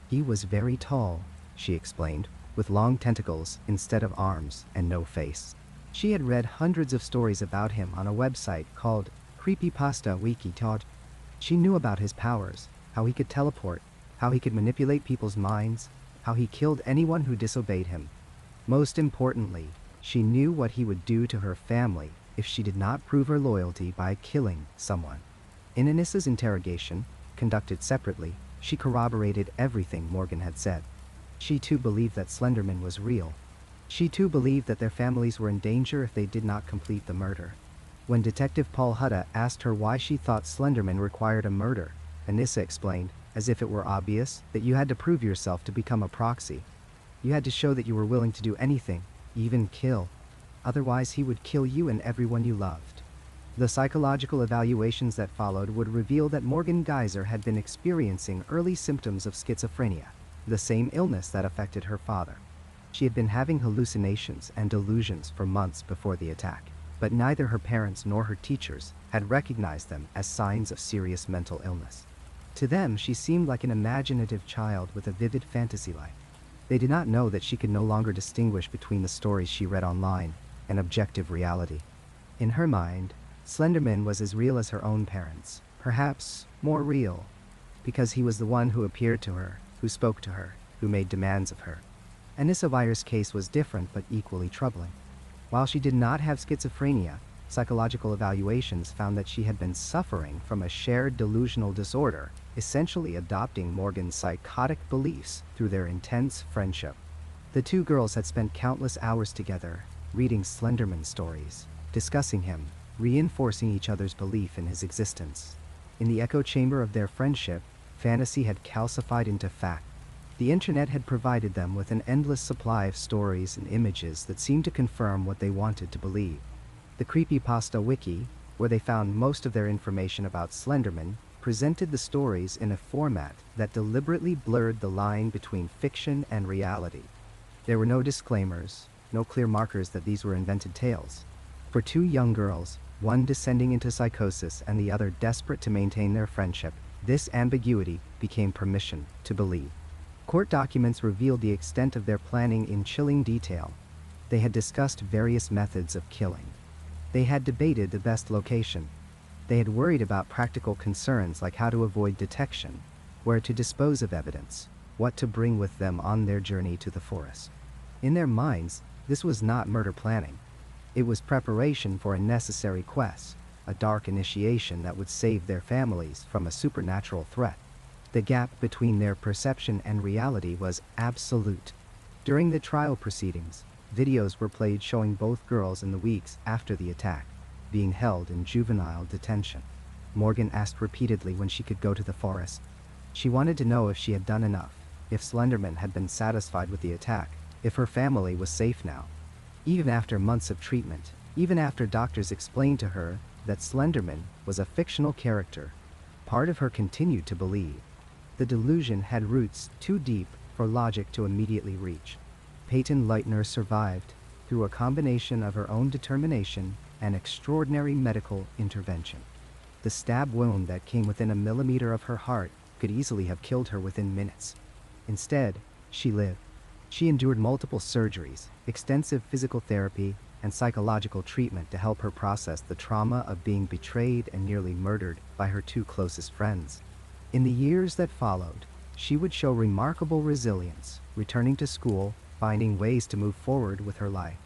He was very tall, she explained, with long tentacles instead of arms and no face. She had read hundreds of stories about him on a website called Creepypasta Wiki. She knew about his powers, how he could teleport, how he could manipulate people's minds, how he killed anyone who disobeyed him. Most importantly, she knew what he would do to her family if she did not prove her loyalty by killing someone. In Anissa's interrogation, conducted separately, she corroborated everything Morgan had said. She too believed that Slenderman was real. She too believed that their families were in danger if they did not complete the murder. When Detective Paul Hutta asked her why she thought Slenderman required a murder, Anissa explained, as if it were obvious, that you had to prove yourself to become a proxy. You had to show that you were willing to do anything, even kill. Otherwise he would kill you and everyone you loved. The psychological evaluations that followed would reveal that Morgan Geyser had been experiencing early symptoms of schizophrenia, the same illness that affected her father. She had been having hallucinations and delusions for months before the attack, but neither her parents nor her teachers had recognized them as signs of serious mental illness. To them, she seemed like an imaginative child with a vivid fantasy life. They did not know that she could no longer distinguish between the stories she read online and objective reality. In her mind, Slenderman was as real as her own parents, perhaps more real, because he was the one who appeared to her, who spoke to her, who made demands of her. Anissa Weir's case was different but equally troubling. While she did not have schizophrenia, psychological evaluations found that she had been suffering from a shared delusional disorder, essentially adopting Morgan's psychotic beliefs through their intense friendship. The two girls had spent countless hours together, reading Slenderman stories, discussing him, reinforcing each other's belief in his existence. In the echo chamber of their friendship, fantasy had calcified into fact. The internet had provided them with an endless supply of stories and images that seemed to confirm what they wanted to believe. The Creepypasta wiki, where they found most of their information about Slenderman, presented the stories in a format that deliberately blurred the line between fiction and reality. There were no disclaimers, no clear markers that these were invented tales. For two young girls, one descending into psychosis and the other desperate to maintain their friendship, this ambiguity became permission to believe. Court documents revealed the extent of their planning in chilling detail. They had discussed various methods of killing. They had debated the best location. They had worried about practical concerns like how to avoid detection, where to dispose of evidence, what to bring with them on their journey to the forest. In their minds, this was not murder planning. It was preparation for a necessary quest, a dark initiation that would save their families from a supernatural threat. The gap between their perception and reality was absolute. During the trial proceedings, videos were played showing both girls in the weeks after the attack, being held in juvenile detention. Morgan asked repeatedly when she could go to the forest. She wanted to know if she had done enough, if Slenderman had been satisfied with the attack, if her family was safe now. Even after months of treatment, even after doctors explained to her that Slenderman was a fictional character, part of her continued to believe. The delusion had roots too deep for logic to immediately reach. Peyton Leitner survived through a combination of her own determination and extraordinary medical intervention. The stab wound that came within a millimeter of her heart could easily have killed her within minutes. Instead, she lived. She endured multiple surgeries, extensive physical therapy, and psychological treatment to help her process the trauma of being betrayed and nearly murdered by her two closest friends. In the years that followed, she would show remarkable resilience, returning to school, finding ways to move forward with her life.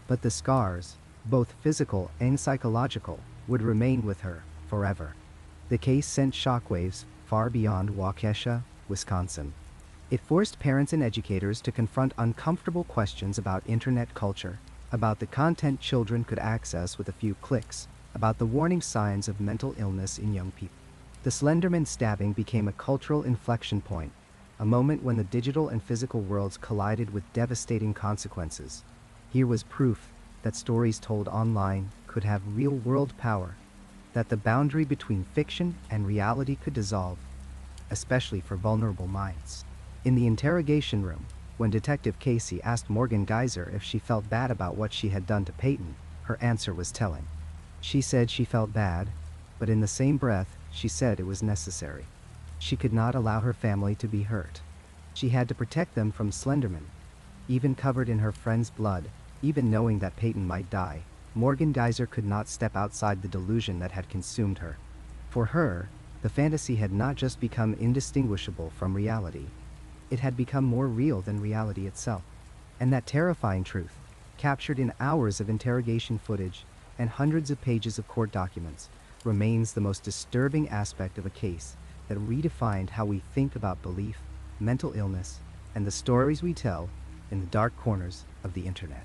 But the scars, both physical and psychological, would remain with her forever. The case sent shockwaves far beyond Waukesha, Wisconsin. It forced parents and educators to confront uncomfortable questions about internet culture, about the content children could access with a few clicks, about the warning signs of mental illness in young people. The Slenderman stabbing became a cultural inflection point, a moment when the digital and physical worlds collided with devastating consequences. Here was proof that stories told online could have real-world power, that the boundary between fiction and reality could dissolve, especially for vulnerable minds. In the interrogation room, when Detective Casey asked Morgan Geyser if she felt bad about what she had done to Peyton, her answer was telling. She said she felt bad, but in the same breath, she said it was necessary. She could not allow her family to be hurt. She had to protect them from Slenderman. Even covered in her friend's blood, even knowing that Peyton might die, Morgan Geyser could not step outside the delusion that had consumed her. For her, the fantasy had not just become indistinguishable from reality. It had become more real than reality itself. And that terrifying truth, captured in hours of interrogation footage and hundreds of pages of court documents, remains the most disturbing aspect of a case that redefined how we think about belief, mental illness, and the stories we tell in the dark corners of the internet.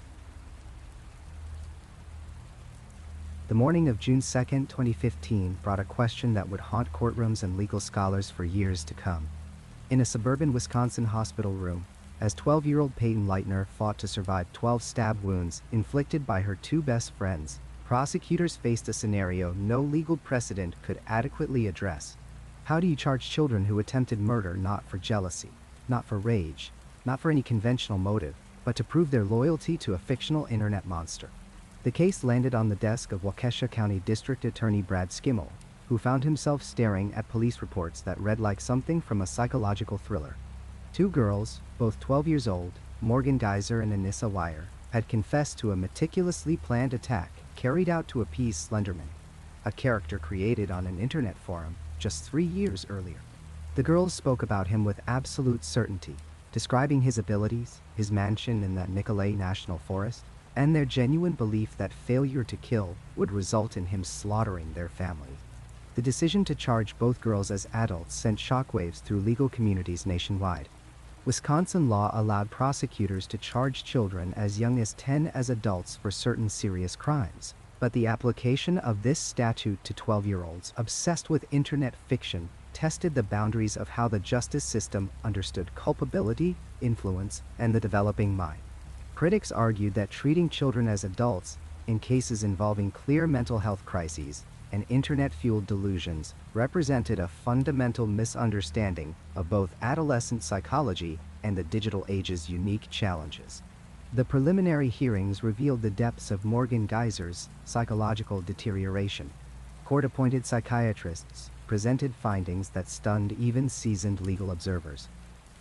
The morning of June 2, 2015 brought a question that would haunt courtrooms and legal scholars for years to come. In a suburban Wisconsin hospital room, as 12-year-old Peyton Leitner fought to survive 12 stab wounds inflicted by her two best friends, prosecutors faced a scenario no legal precedent could adequately address. How do you charge children who attempted murder not for jealousy, not for rage, not for any conventional motive, but to prove their loyalty to a fictional internet monster? The case landed on the desk of Waukesha County District Attorney Brad Skimmel, who found himself staring at police reports that read like something from a psychological thriller. Two girls, both 12 years old, Morgan Geyser and Anissa Weier, had confessed to a meticulously planned attack carried out to appease Slenderman, a character created on an internet forum just 3 years earlier. The girls spoke about him with absolute certainty, describing his abilities, his mansion in the Nicolet National Forest, and their genuine belief that failure to kill would result in him slaughtering their family. The decision to charge both girls as adults sent shockwaves through legal communities nationwide. Wisconsin law allowed prosecutors to charge children as young as 10 as adults for certain serious crimes, but the application of this statute to 12-year-olds obsessed with internet fiction tested the boundaries of how the justice system understood culpability, influence, and the developing mind. Critics argued that treating children as adults, in cases involving clear mental health crises and internet-fueled delusions, represented a fundamental misunderstanding of both adolescent psychology and the digital age's unique challenges. The preliminary hearings revealed the depths of Morgan Geyser's psychological deterioration. Court-appointed psychiatrists presented findings that stunned even seasoned legal observers.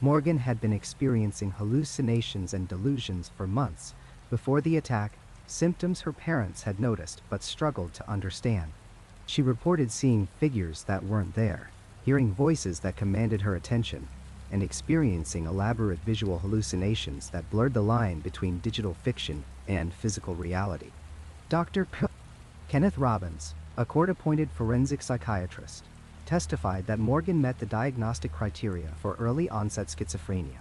Morgan had been experiencing hallucinations and delusions for months before the attack, symptoms her parents had noticed but struggled to understand. She reported seeing figures that weren't there, hearing voices that commanded her attention, and experiencing elaborate visual hallucinations that blurred the line between digital fiction and physical reality. Dr. Kenneth Robbins, a court-appointed forensic psychiatrist, testified that Morgan met the diagnostic criteria for early-onset schizophrenia,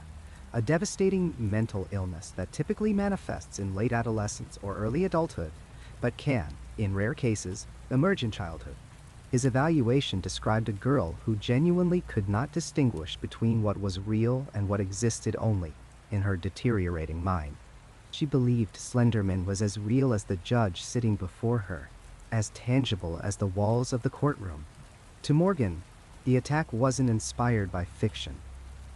a devastating mental illness that typically manifests in late adolescence or early adulthood, but can, in rare cases, emerge in childhood. His evaluation described a girl who genuinely could not distinguish between what was real and what existed only in her deteriorating mind. She believed Slenderman was as real as the judge sitting before her, as tangible as the walls of the courtroom. To Morgan, the attack wasn't inspired by fiction.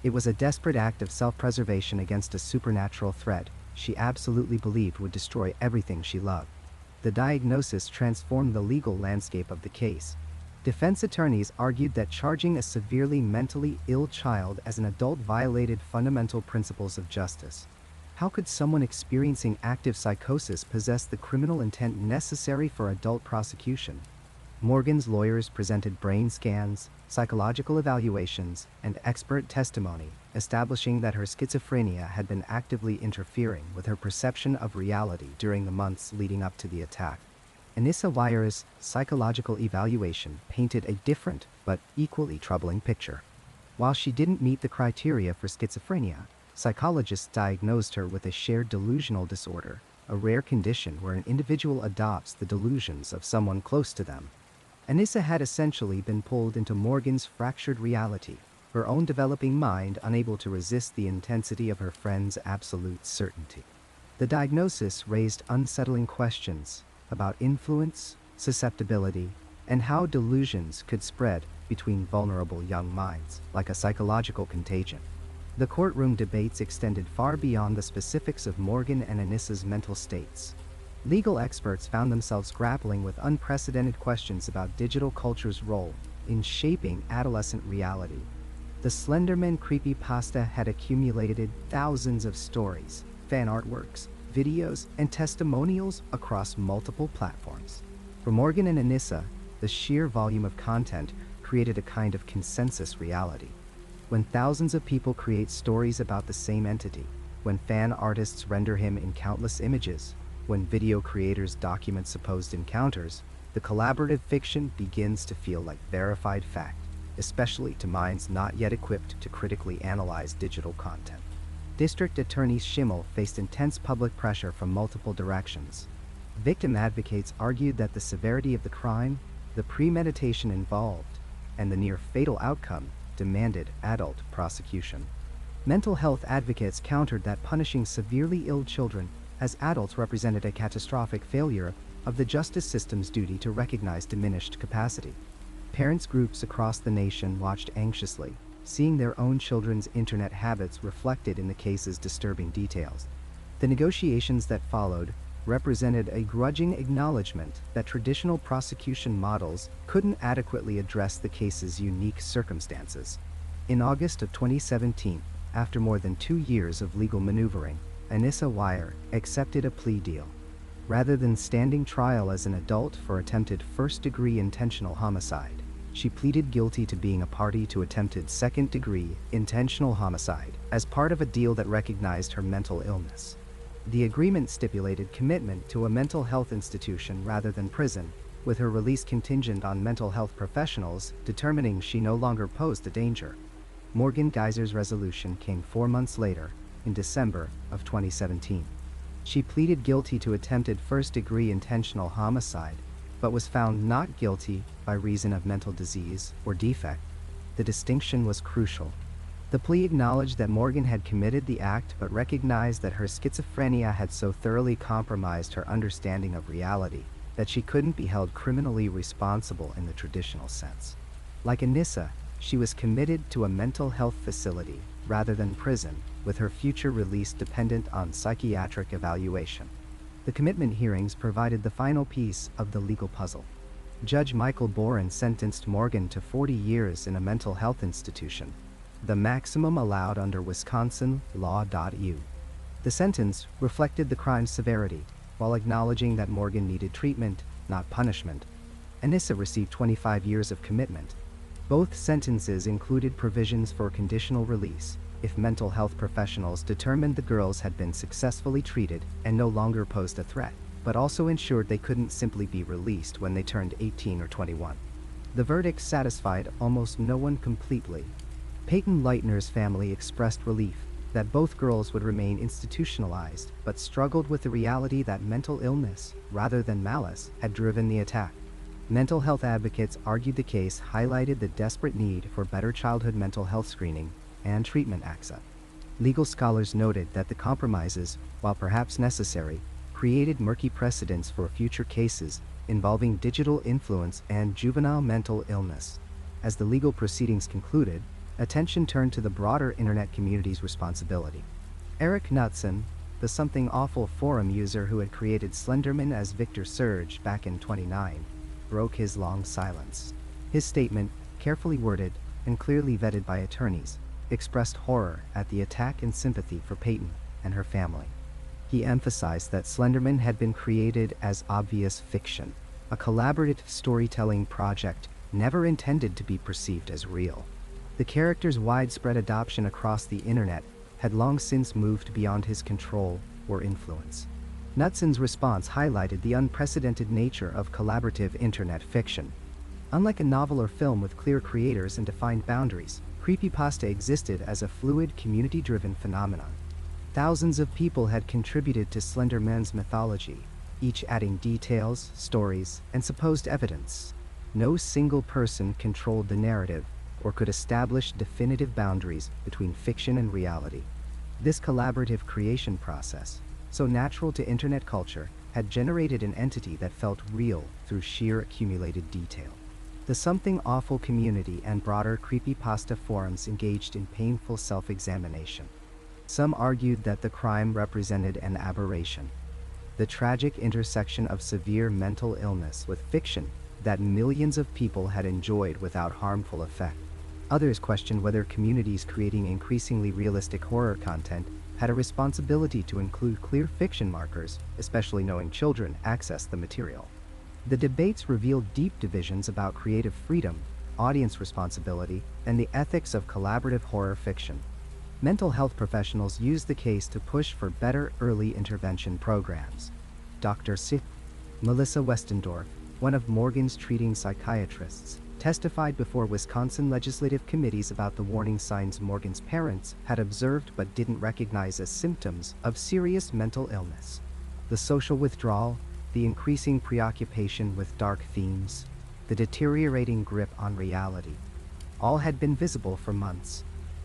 It was a desperate act of self-preservation against a supernatural threat she absolutely believed would destroy everything she loved. The diagnosis transformed the legal landscape of the case. Defense attorneys argued that charging a severely mentally ill child as an adult violated fundamental principles of justice. How could someone experiencing active psychosis possess the criminal intent necessary for adult prosecution? Morgan's lawyers presented brain scans, psychological evaluations, and expert testimony, establishing that her schizophrenia had been actively interfering with her perception of reality during the months leading up to the attack. Anissa Weier's psychological evaluation painted a different but equally troubling picture. While she didn't meet the criteria for schizophrenia, psychologists diagnosed her with a shared delusional disorder, a rare condition where an individual adopts the delusions of someone close to them. Anissa had essentially been pulled into Morgan's fractured reality, her own developing mind unable to resist the intensity of her friend's absolute certainty. The diagnosis raised unsettling questions about influence, susceptibility, and how delusions could spread between vulnerable young minds, like a psychological contagion. The courtroom debates extended far beyond the specifics of Morgan and Anissa's mental states. Legal experts found themselves grappling with unprecedented questions about digital culture's role in shaping adolescent reality. The Slenderman Creepypasta had accumulated thousands of stories, fan artworks, videos, and testimonials across multiple platforms. For Morgan and Anissa, the sheer volume of content created a kind of consensus reality. When thousands of people create stories about the same entity, when fan artists render him in countless images, when video creators document supposed encounters, the collaborative fiction begins to feel like verified fact, especially to minds not yet equipped to critically analyze digital content. District Attorney Schimmel faced intense public pressure from multiple directions. Victim advocates argued that the severity of the crime, the premeditation involved, and the near-fatal outcome demanded adult prosecution. Mental health advocates countered that punishing severely ill children as adults represented a catastrophic failure of the justice system's duty to recognize diminished capacity. Parents groups across the nation watched anxiously, seeing their own children's internet habits reflected in the case's disturbing details. The negotiations that followed represented a grudging acknowledgement that traditional prosecution models couldn't adequately address the case's unique circumstances. In August of 2017, after more than 2 years of legal maneuvering, Anissa Wire accepted a plea deal. Rather than standing trial as an adult for attempted first-degree intentional homicide, she pleaded guilty to being a party to attempted second-degree intentional homicide as part of a deal that recognized her mental illness. The agreement stipulated commitment to a mental health institution rather than prison, with her release contingent on mental health professionals determining she no longer posed a danger. Morgan Geyser's resolution came 4 months later, in December of 2017. She pleaded guilty to attempted first-degree intentional homicide, but was found not guilty by reason of mental disease or defect. The distinction was crucial. The plea acknowledged that Morgan had committed the act but recognized that her schizophrenia had so thoroughly compromised her understanding of reality that she couldn't be held criminally responsible in the traditional sense. Like Anissa, she was committed to a mental health facility rather than prison, with her future release dependent on psychiatric evaluation. The commitment hearings provided the final piece of the legal puzzle. Judge Michael Boren sentenced Morgan to 40 years in a mental health institution, the maximum allowed under Wisconsin law.u. The sentence reflected the crime's severity, while acknowledging that Morgan needed treatment, not punishment. Anissa received 25 years of commitment. Both sentences included provisions for conditional release if mental health professionals determined the girls had been successfully treated and no longer posed a threat, but also ensured they couldn't simply be released when they turned 18 or 21. The verdict satisfied almost no one completely. Peyton Leitner's family expressed relief that both girls would remain institutionalized, but struggled with the reality that mental illness, rather than malice, had driven the attack. Mental health advocates argued the case highlighted the desperate need for better childhood mental health screening and treatment access. Legal scholars noted that the compromises, while perhaps necessary, created murky precedents for future cases involving digital influence and juvenile mental illness. As the legal proceedings concluded, attention turned to the broader internet community's responsibility. Eric Knudsen, the Something Awful forum user who had created Slenderman as Victor Surge back in 2009, broke his long silence. His statement, carefully worded and clearly vetted by attorneys, expressed horror at the attack and sympathy for Peyton and her family. He emphasized that Slenderman had been created as obvious fiction, a collaborative storytelling project never intended to be perceived as real. The character's widespread adoption across the internet had long since moved beyond his control or influence. Knudsen's response highlighted the unprecedented nature of collaborative internet fiction. Unlike a novel or film with clear creators and defined boundaries, Creepypasta existed as a fluid, community-driven phenomenon. Thousands of people had contributed to Slenderman's mythology, each adding details, stories, and supposed evidence. No single person controlled the narrative or could establish definitive boundaries between fiction and reality. This collaborative creation process, so natural to internet culture, had generated an entity that felt real through sheer accumulated detail. The Something Awful community and broader Creepypasta forums engaged in painful self-examination. Some argued that the crime represented an aberration, the tragic intersection of severe mental illness with fiction that millions of people had enjoyed without harmful effect. Others questioned whether communities creating increasingly realistic horror content had a responsibility to include clear fiction markers, especially knowing children access the material. The debates revealed deep divisions about creative freedom, audience responsibility, and the ethics of collaborative horror fiction. Mental health professionals used the case to push for better early intervention programs. Dr. Melissa Westendorf, one of Morgan's treating psychiatrists, testified before Wisconsin legislative committees about the warning signs Morgan's parents had observed but didn't recognize as symptoms of serious mental illness. The social withdrawal, the increasing preoccupation with dark themes, the deteriorating grip on reality, all had been visible for months.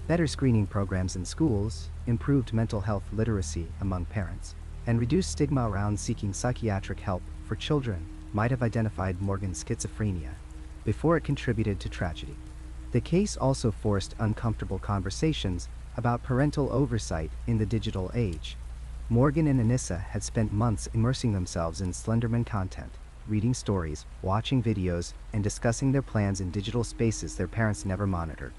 Better screening programs in schools, improved mental health literacy among parents, and reduced stigma around seeking psychiatric help for children might have identified Morgan's schizophrenia before it contributed to tragedy. The case also forced uncomfortable conversations about parental oversight in the digital age. Morgan and Anissa had spent months immersing themselves in Slenderman content, reading stories, watching videos, and discussing their plans in digital spaces their parents never monitored.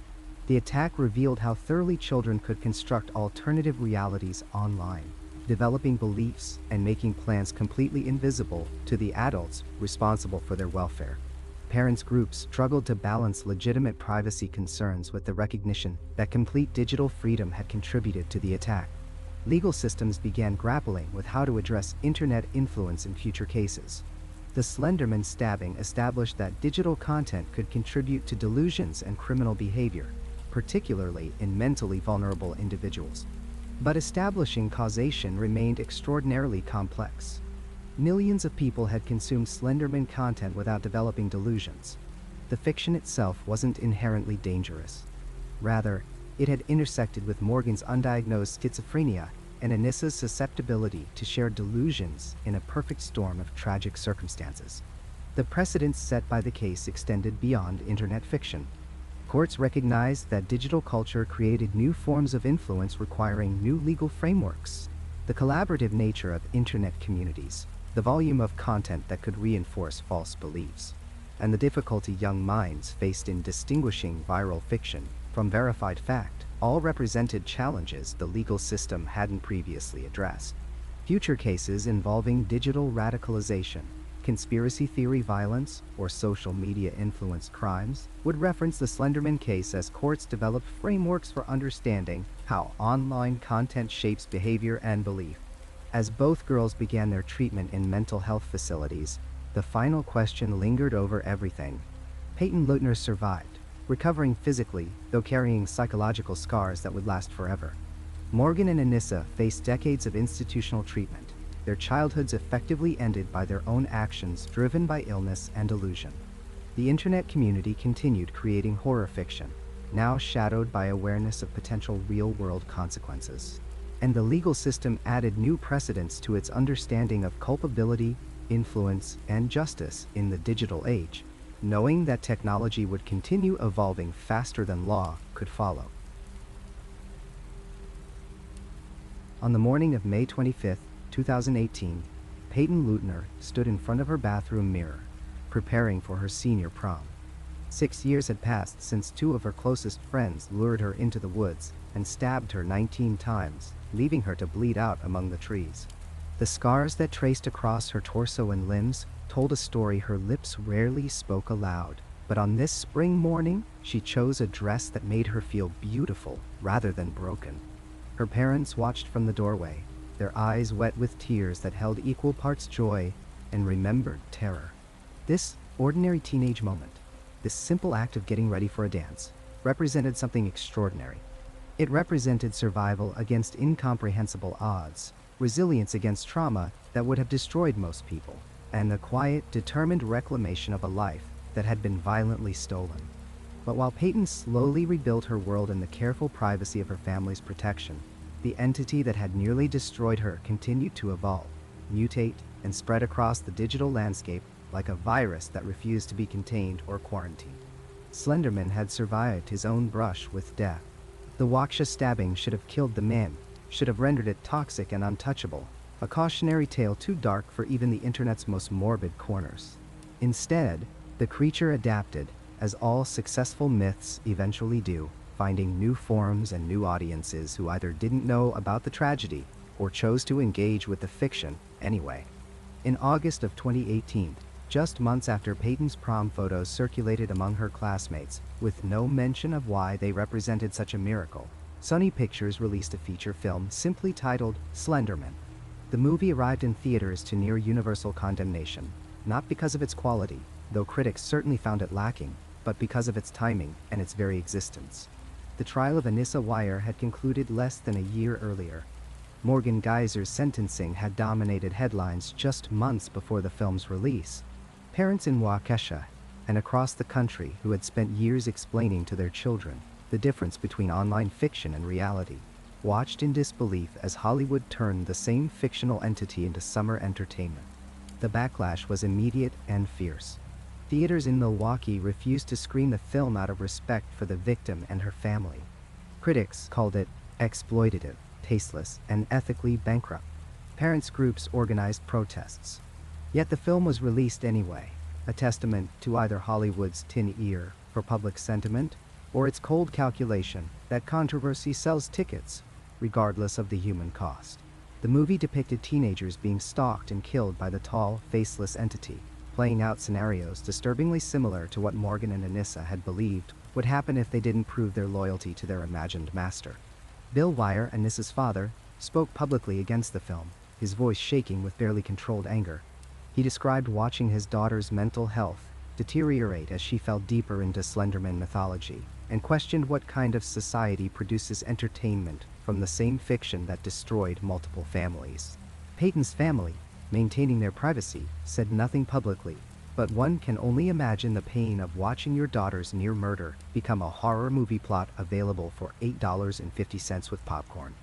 The attack revealed how thoroughly children could construct alternative realities online, developing beliefs and making plans completely invisible to the adults responsible for their welfare. Parents' groups struggled to balance legitimate privacy concerns with the recognition that complete digital freedom had contributed to the attack. Legal systems began grappling with how to address internet influence in future cases. The Slenderman stabbing established that digital content could contribute to delusions and criminal behavior, particularly in mentally vulnerable individuals. But establishing causation remained extraordinarily complex. Millions of people had consumed Slenderman content without developing delusions. The fiction itself wasn't inherently dangerous. Rather, it had intersected with Morgan's undiagnosed schizophrenia and Anissa's susceptibility to share delusions in a perfect storm of tragic circumstances. The precedents set by the case extended beyond internet fiction. Courts recognized that digital culture created new forms of influence requiring new legal frameworks. The collaborative nature of internet communities, the volume of content that could reinforce false beliefs, and the difficulty young minds faced in distinguishing viral fiction from verified fact all represented challenges the legal system hadn't previously addressed. Future cases involving digital radicalization, conspiracy theory violence, or social media influenced crimes would reference the Slenderman case as courts developed frameworks for understanding how online content shapes behavior and belief. As both girls began their treatment in mental health facilities, the final question lingered over everything. Peyton Leutner survived, recovering physically, though carrying psychological scars that would last forever. Morgan and Anissa faced decades of institutional treatment, their childhoods effectively ended by their own actions driven by illness and delusion. The internet community continued creating horror fiction, now shadowed by awareness of potential real-world consequences. And the legal system added new precedents to its understanding of culpability, influence, and justice in the digital age, knowing that technology would continue evolving faster than law could follow. On the morning of May 25, 2018, Peyton Leutner stood in front of her bathroom mirror, preparing for her senior prom. 6 years had passed since two of her closest friends lured her into the woods and stabbed her 19 times, leaving her to bleed out among the trees. The scars that traced across her torso and limbs told a story her lips rarely spoke aloud. But on this spring morning, she chose a dress that made her feel beautiful rather than broken. Her parents watched from the doorway, their eyes wet with tears that held equal parts joy and remembered terror. This ordinary teenage moment, this simple act of getting ready for a dance, represented something extraordinary. It represented survival against incomprehensible odds, resilience against trauma that would have destroyed most people, and the quiet, determined reclamation of a life that had been violently stolen. But while Peyton slowly rebuilt her world in the careful privacy of her family's protection, the entity that had nearly destroyed her continued to evolve, mutate, and spread across the digital landscape like a virus that refused to be contained or quarantined. Slenderman had survived his own brush with death. The Waukesha stabbing should have killed the man, should have rendered it toxic and untouchable, a cautionary tale too dark for even the internet's most morbid corners. Instead, the creature adapted, as all successful myths eventually do, finding new forms and new audiences who either didn't know about the tragedy or chose to engage with the fiction anyway. In August of 2018, just months after Peyton's prom photos circulated among her classmates, with no mention of why they represented such a miracle, Sony Pictures released a feature film simply titled Slenderman. The movie arrived in theaters to near universal condemnation, not because of its quality, though critics certainly found it lacking, but because of its timing and its very existence. The trial of Anissa Weier had concluded less than a year earlier. Morgan Geyser's sentencing had dominated headlines just months before the film's release. Parents in Waukesha and across the country who had spent years explaining to their children the difference between online fiction and reality watched in disbelief as Hollywood turned the same fictional entity into summer entertainment. The backlash was immediate and fierce. Theaters in Milwaukee refused to screen the film out of respect for the victim and her family. Critics called it exploitative, tasteless, and ethically bankrupt. Parents' groups organized protests. Yet the film was released anyway, a testament to either Hollywood's tin ear for public sentiment or its cold calculation that controversy sells tickets, regardless of the human cost. The movie depicted teenagers being stalked and killed by the tall, faceless entity, playing out scenarios disturbingly similar to what Morgan and Anissa had believed would happen if they didn't prove their loyalty to their imagined master. Bill Wire, Anissa's father, spoke publicly against the film, his voice shaking with barely controlled anger. He described watching his daughter's mental health deteriorate as she fell deeper into Slenderman mythology, and questioned what kind of society produces entertainment from the same fiction that destroyed multiple families. Peyton's family, maintaining their privacy, said nothing publicly, but one can only imagine the pain of watching your daughter's near murder become a horror movie plot available for $8.50 with popcorn.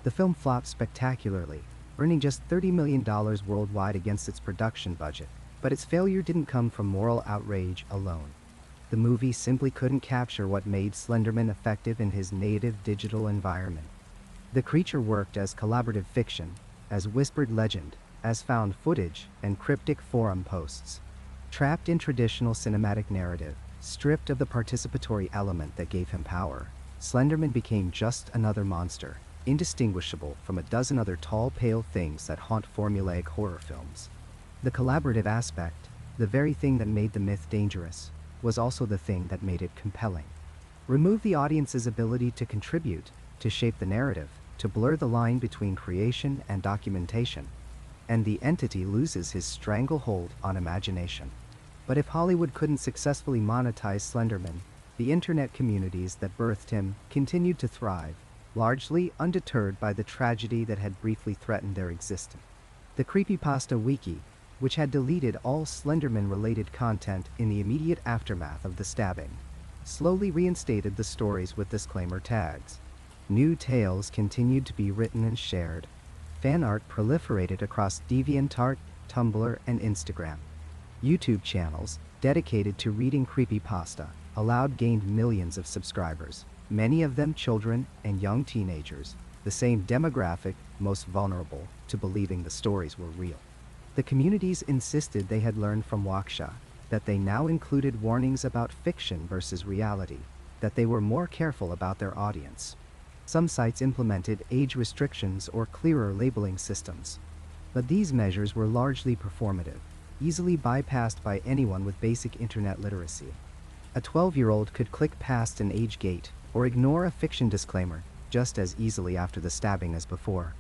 The film flopped spectacularly, earning just $30 million worldwide against its production budget, but its failure didn't come from moral outrage alone. The movie simply couldn't capture what made Slenderman effective in his native digital environment. The creature worked as collaborative fiction, as whispered legend, as found footage, and cryptic forum posts. Trapped in traditional cinematic narrative, stripped of the participatory element that gave him power, Slenderman became just another monster, indistinguishable from a dozen other tall, pale things that haunt formulaic horror films. The collaborative aspect, the very thing that made the myth dangerous, was also the thing that made it compelling. Remove the audience's ability to contribute, to shape the narrative, to blur the line between creation and documentation, and the entity loses his stranglehold on imagination. But if Hollywood couldn't successfully monetize Slenderman, the internet communities that birthed him continued to thrive, largely undeterred by the tragedy that had briefly threatened their existence. The Creepypasta wiki, which had deleted all Slenderman-related content in the immediate aftermath of the stabbing, slowly reinstated the stories with disclaimer tags. New tales continued to be written and shared. Fan art proliferated across DeviantArt, Tumblr, and Instagram. YouTube channels, dedicated to reading creepypasta, gained millions of subscribers, many of them children and young teenagers, the same demographic most vulnerable to believing the stories were real. The communities insisted they had learned from Waukesha, that they now included warnings about fiction versus reality, that they were more careful about their audience. Some sites implemented age restrictions or clearer labeling systems. But these measures were largely performative, easily bypassed by anyone with basic internet literacy. A 12-year-old could click past an age gate or ignore a fiction disclaimer just as easily after the stabbing as before.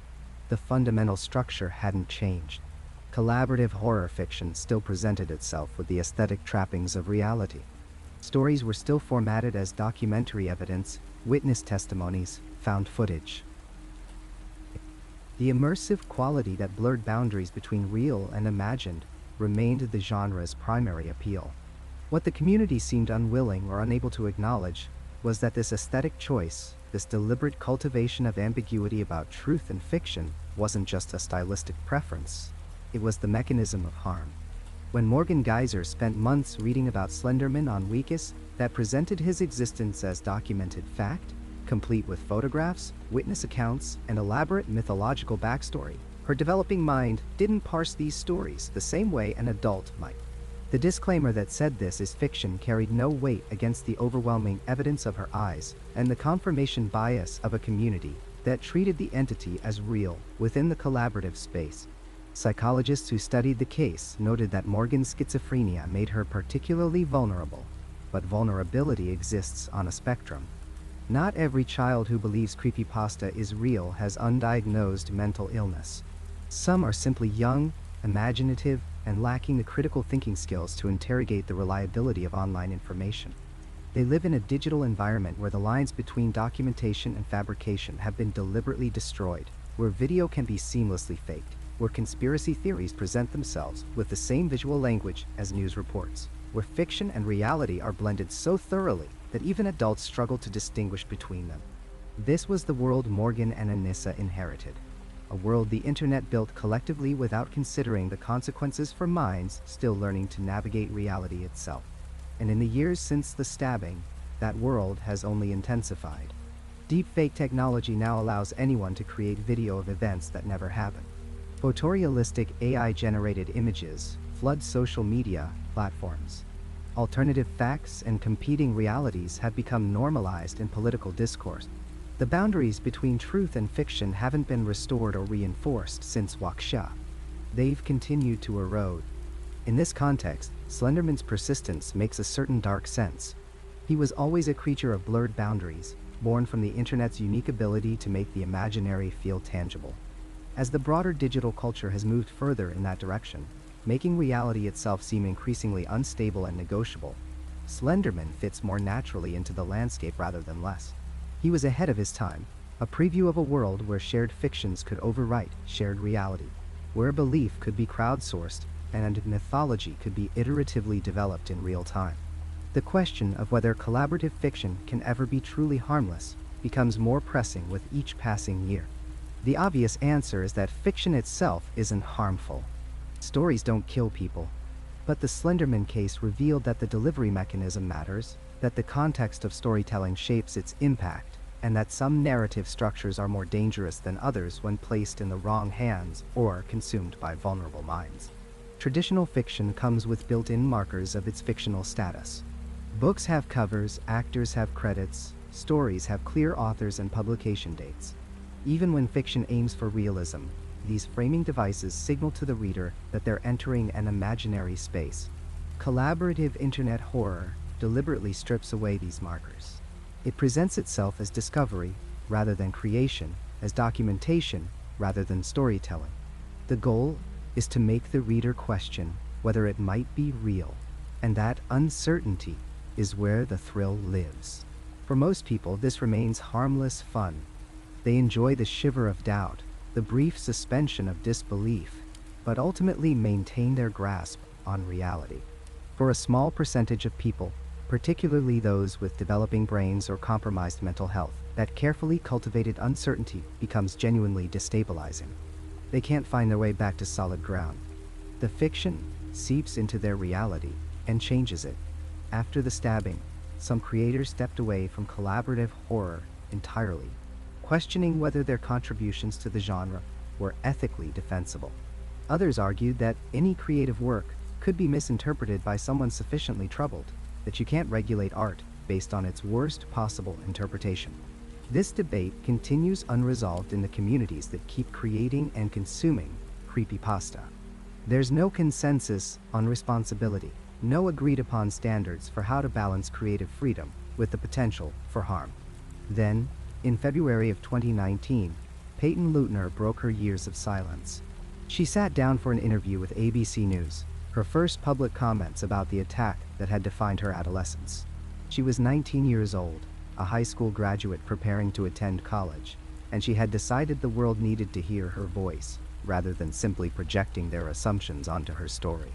The fundamental structure hadn't changed. Collaborative horror fiction still presented itself with the aesthetic trappings of reality. Stories were still formatted as documentary evidence, witness testimonies, found footage. The immersive quality that blurred boundaries between real and imagined remained the genre's primary appeal. What the community seemed unwilling or unable to acknowledge was that this aesthetic choice, this deliberate cultivation of ambiguity about truth and fiction, wasn't just a stylistic preference. It was the mechanism of harm. When Morgan Geyser spent months reading about Slenderman on Waukesha that presented his existence as documented fact, complete with photographs, witness accounts, and elaborate mythological backstory, her developing mind didn't parse these stories the same way an adult might. The disclaimer that said this is fiction carried no weight against the overwhelming evidence of her eyes and the confirmation bias of a community that treated the entity as real within the collaborative space. Psychologists who studied the case noted that Morgan's schizophrenia made her particularly vulnerable, but vulnerability exists on a spectrum. Not every child who believes creepypasta is real has undiagnosed mental illness. Some are simply young, imaginative, and lacking the critical thinking skills to interrogate the reliability of online information. They live in a digital environment where the lines between documentation and fabrication have been deliberately destroyed, where video can be seamlessly faked, where conspiracy theories present themselves with the same visual language as news reports, where fiction and reality are blended so thoroughly that even adults struggle to distinguish between them. This was the world Morgan and Anissa inherited, a world the internet built collectively without considering the consequences for minds still learning to navigate reality itself. And in the years since the stabbing, that world has only intensified. Deepfake technology now allows anyone to create video of events that never happened. Photorealistic AI-generated images flood social media platforms. Alternative facts and competing realities have become normalized in political discourse. The boundaries between truth and fiction haven't been restored or reinforced since Waukesha. They've continued to erode. In this context, Slenderman's persistence makes a certain dark sense. He was always a creature of blurred boundaries, born from the internet's unique ability to make the imaginary feel tangible. As the broader digital culture has moved further in that direction, making reality itself seem increasingly unstable and negotiable, Slenderman fits more naturally into the landscape rather than less. He was ahead of his time, a preview of a world where shared fictions could overwrite shared reality, where belief could be crowdsourced and mythology could be iteratively developed in real time. The question of whether collaborative fiction can ever be truly harmless becomes more pressing with each passing year. The obvious answer is that fiction itself isn't harmful. Stories don't kill people. But the Slenderman case revealed that the delivery mechanism matters, that the context of storytelling shapes its impact, and that some narrative structures are more dangerous than others when placed in the wrong hands or consumed by vulnerable minds. Traditional fiction comes with built-in markers of its fictional status. Books have covers, actors have credits, stories have clear authors and publication dates. Even when fiction aims for realism, these framing devices signal to the reader that they're entering an imaginary space. Collaborative internet horror deliberately strips away these markers. It presents itself as discovery rather than creation, as documentation rather than storytelling. The goal is to make the reader question whether it might be real, and that uncertainty is where the thrill lives. For most people, this remains harmless fun. They enjoy the shiver of doubt, the brief suspension of disbelief, but ultimately maintain their grasp on reality. For a small percentage of people, particularly those with developing brains or compromised mental health, that carefully cultivated uncertainty becomes genuinely destabilizing. They can't find their way back to solid ground. The fiction seeps into their reality and changes it. After the stabbing, some creators stepped away from collaborative horror entirely, questioning whether their contributions to the genre were ethically defensible. Others argued that any creative work could be misinterpreted by someone sufficiently troubled, that you can't regulate art based on its worst possible interpretation. This debate continues unresolved in the communities that keep creating and consuming creepypasta. There's no consensus on responsibility, no agreed-upon standards for how to balance creative freedom with the potential for harm. Then, in February of 2019, Peyton Leutner broke her years of silence. She sat down for an interview with ABC News, her first public comments about the attack that had defined her adolescence. She was 19 years old, a high school graduate preparing to attend college, and she had decided the world needed to hear her voice, rather than simply projecting their assumptions onto her story.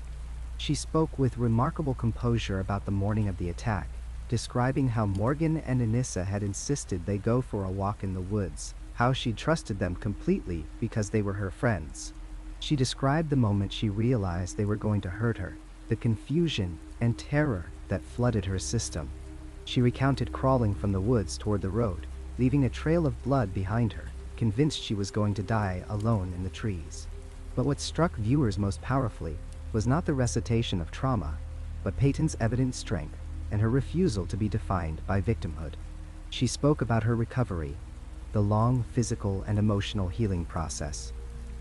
She spoke with remarkable composure about the morning of the attack, describing how Morgan and Anissa had insisted they go for a walk in the woods, how she trusted them completely because they were her friends. She described the moment she realized they were going to hurt her, the confusion and terror that flooded her system. She recounted crawling from the woods toward the road, leaving a trail of blood behind her, convinced she was going to die alone in the trees. But what struck viewers most powerfully was not the recitation of trauma, but Peyton's evident strength and her refusal to be defined by victimhood. She spoke about her recovery, the long physical and emotional healing process,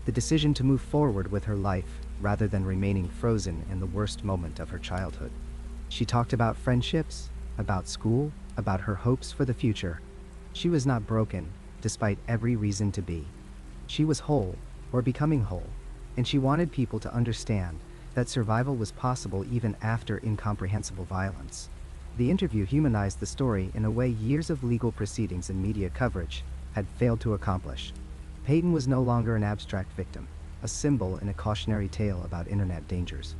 the decision to move forward with her life rather than remaining frozen in the worst moment of her childhood. She talked about friendships, about school, about her hopes for the future. She was not broken, despite every reason to be. She was whole, or becoming whole, and she wanted people to understand that survival was possible even after incomprehensible violence. The interview humanized the story in a way years of legal proceedings and media coverage had failed to accomplish. Peyton was no longer an abstract victim, a symbol in a cautionary tale about internet dangers.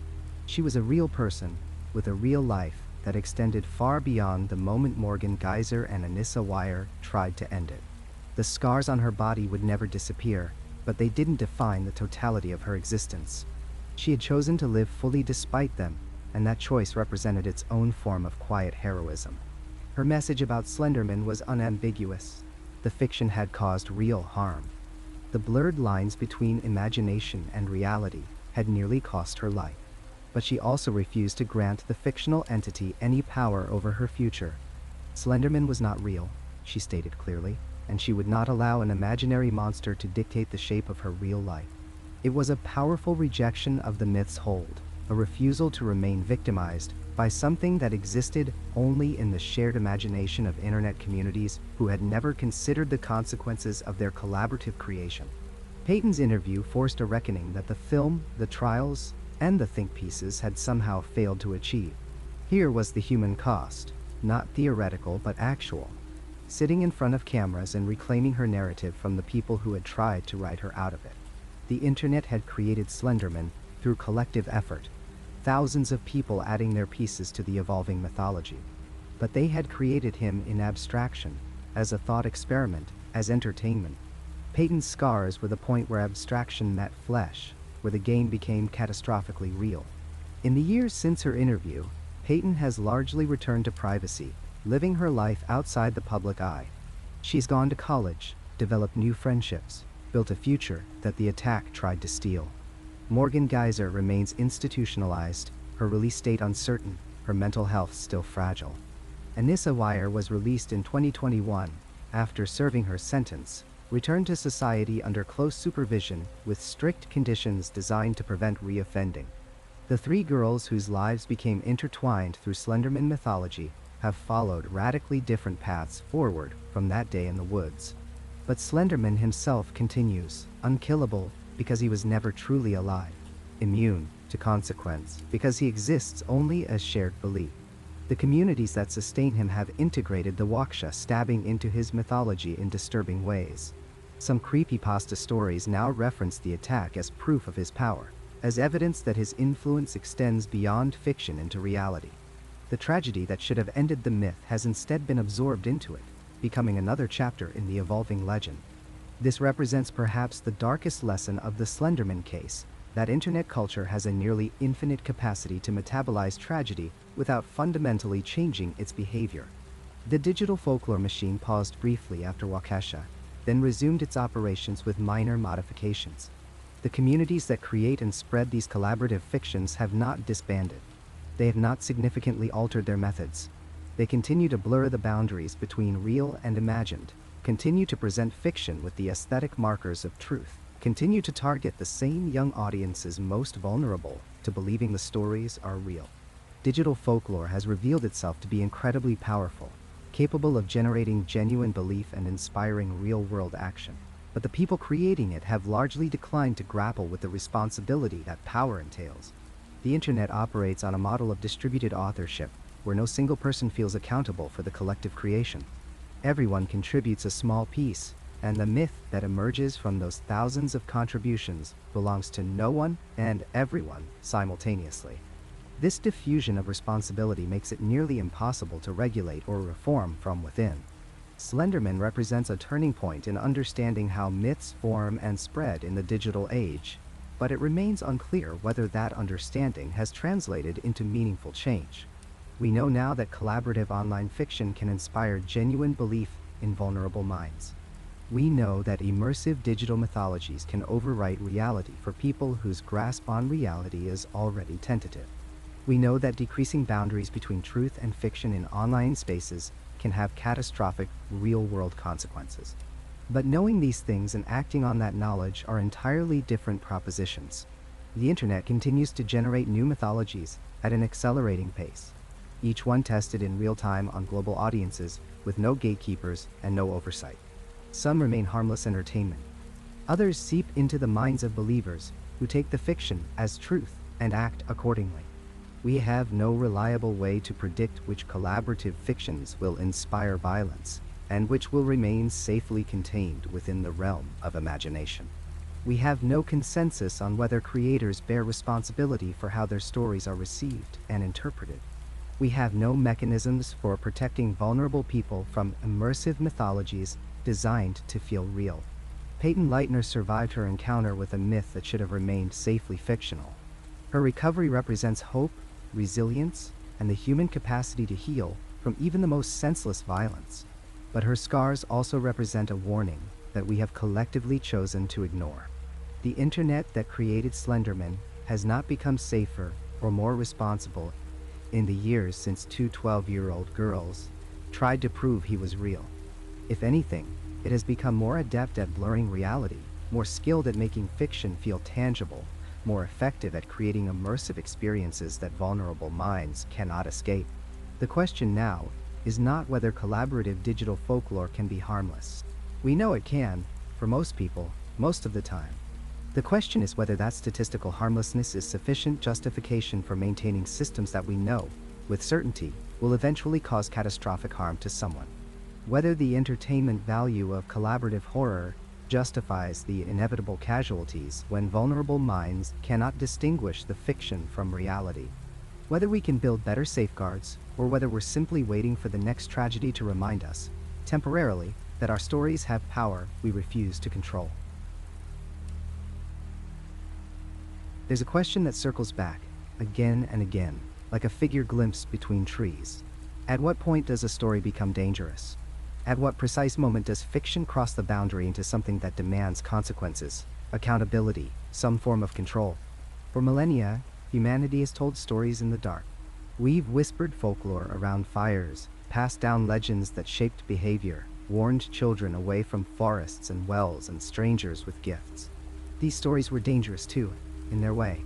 She was a real person, with a real life that extended far beyond the moment Morgan Geyser and Anissa Weier tried to end it. The scars on her body would never disappear, but they didn't define the totality of her existence. She had chosen to live fully despite them, and that choice represented its own form of quiet heroism. Her message about Slenderman was unambiguous. The fiction had caused real harm. The blurred lines between imagination and reality had nearly cost her life. but she also refused to grant the fictional entity any power over her future. Slenderman was not real, she stated clearly, and she would not allow an imaginary monster to dictate the shape of her real life. It was a powerful rejection of the myth's hold, a refusal to remain victimized by something that existed only in the shared imagination of internet communities who had never considered the consequences of their collaborative creation. Peyton's interview forced a reckoning that the film, the trials, and the think pieces had somehow failed to achieve. Here was the human cost, not theoretical but actual. Sitting in front of cameras and reclaiming her narrative from the people who had tried to write her out of it. The internet had created Slenderman through collective effort, thousands of people adding their pieces to the evolving mythology. But they had created him in abstraction, as a thought experiment, as entertainment. Peyton's scars were the point where abstraction met flesh, where the game became catastrophically real. In the years since her interview, Peyton has largely returned to privacy, living her life outside the public eye. She's gone to college, developed new friendships, built a future that the attack tried to steal. Morgan Geyser remains institutionalized, her release date uncertain, her mental health still fragile. Anissa Weier was released in 2021, after serving her sentence, returned to society under close supervision with strict conditions designed to prevent reoffending. The three girls whose lives became intertwined through Slenderman mythology have followed radically different paths forward from that day in the woods. But Slenderman himself continues, unkillable because he was never truly alive, immune to consequence because he exists only as shared belief. The communities that sustain him have integrated the Waukesha stabbing into his mythology in disturbing ways. Some creepypasta stories now reference the attack as proof of his power, as evidence that his influence extends beyond fiction into reality. The tragedy that should have ended the myth has instead been absorbed into it, becoming another chapter in the evolving legend. This represents perhaps the darkest lesson of the Slenderman case, that internet culture has a nearly infinite capacity to metabolize tragedy without fundamentally changing its behavior. The digital folklore machine paused briefly after Waukesha, then resumed its operations with minor modifications. The communities that create and spread these collaborative fictions have not disbanded. They have not significantly altered their methods. They continue to blur the boundaries between real and imagined, continue to present fiction with the aesthetic markers of truth, continue to target the same young audiences most vulnerable to believing the stories are real. Digital folklore has revealed itself to be incredibly powerful, capable of generating genuine belief and inspiring real-world action. But the people creating it have largely declined to grapple with the responsibility that power entails. The internet operates on a model of distributed authorship, where no single person feels accountable for the collective creation. Everyone contributes a small piece, and the myth that emerges from those thousands of contributions belongs to no one and everyone simultaneously. This diffusion of responsibility makes it nearly impossible to regulate or reform from within. Slenderman represents a turning point in understanding how myths form and spread in the digital age, but it remains unclear whether that understanding has translated into meaningful change. We know now that collaborative online fiction can inspire genuine belief in vulnerable minds. We know that immersive digital mythologies can overwrite reality for people whose grasp on reality is already tentative. We know that decreasing boundaries between truth and fiction in online spaces can have catastrophic, real-world consequences. But knowing these things and acting on that knowledge are entirely different propositions. The internet continues to generate new mythologies at an accelerating pace, each one tested in real time on global audiences with no gatekeepers and no oversight. Some remain harmless entertainment. Others seep into the minds of believers who take the fiction as truth and act accordingly. We have no reliable way to predict which collaborative fictions will inspire violence and which will remain safely contained within the realm of imagination. We have no consensus on whether creators bear responsibility for how their stories are received and interpreted. We have no mechanisms for protecting vulnerable people from immersive mythologies designed to feel real. Peyton Leitner survived her encounter with a myth that should have remained safely fictional. Her recovery represents hope, resilience, and the human capacity to heal from even the most senseless violence. But her scars also represent a warning that we have collectively chosen to ignore. The internet that created Slenderman has not become safer or more responsible in the years since two 12-year-old girls tried to prove he was real. If anything, it has become more adept at blurring reality, more skilled at making fiction feel tangible, more effective at creating immersive experiences that vulnerable minds cannot escape. The question now is not whether collaborative digital folklore can be harmless. We know it can, for most people, most of the time. The question is whether that statistical harmlessness is sufficient justification for maintaining systems that we know, with certainty, will eventually cause catastrophic harm to someone. Whether the entertainment value of collaborative horror justifies the inevitable casualties when vulnerable minds cannot distinguish the fiction from reality. Whether we can build better safeguards, or whether we're simply waiting for the next tragedy to remind us, temporarily, that our stories have power we refuse to control. There's a question that circles back, again and again, like a figure glimpsed between trees. At what point does a story become dangerous? At what precise moment does fiction cross the boundary into something that demands consequences, accountability, some form of control? For millennia, humanity has told stories in the dark. We've whispered folklore around fires, passed down legends that shaped behavior, warned children away from forests and wells and strangers with gifts. These stories were dangerous too, in their way.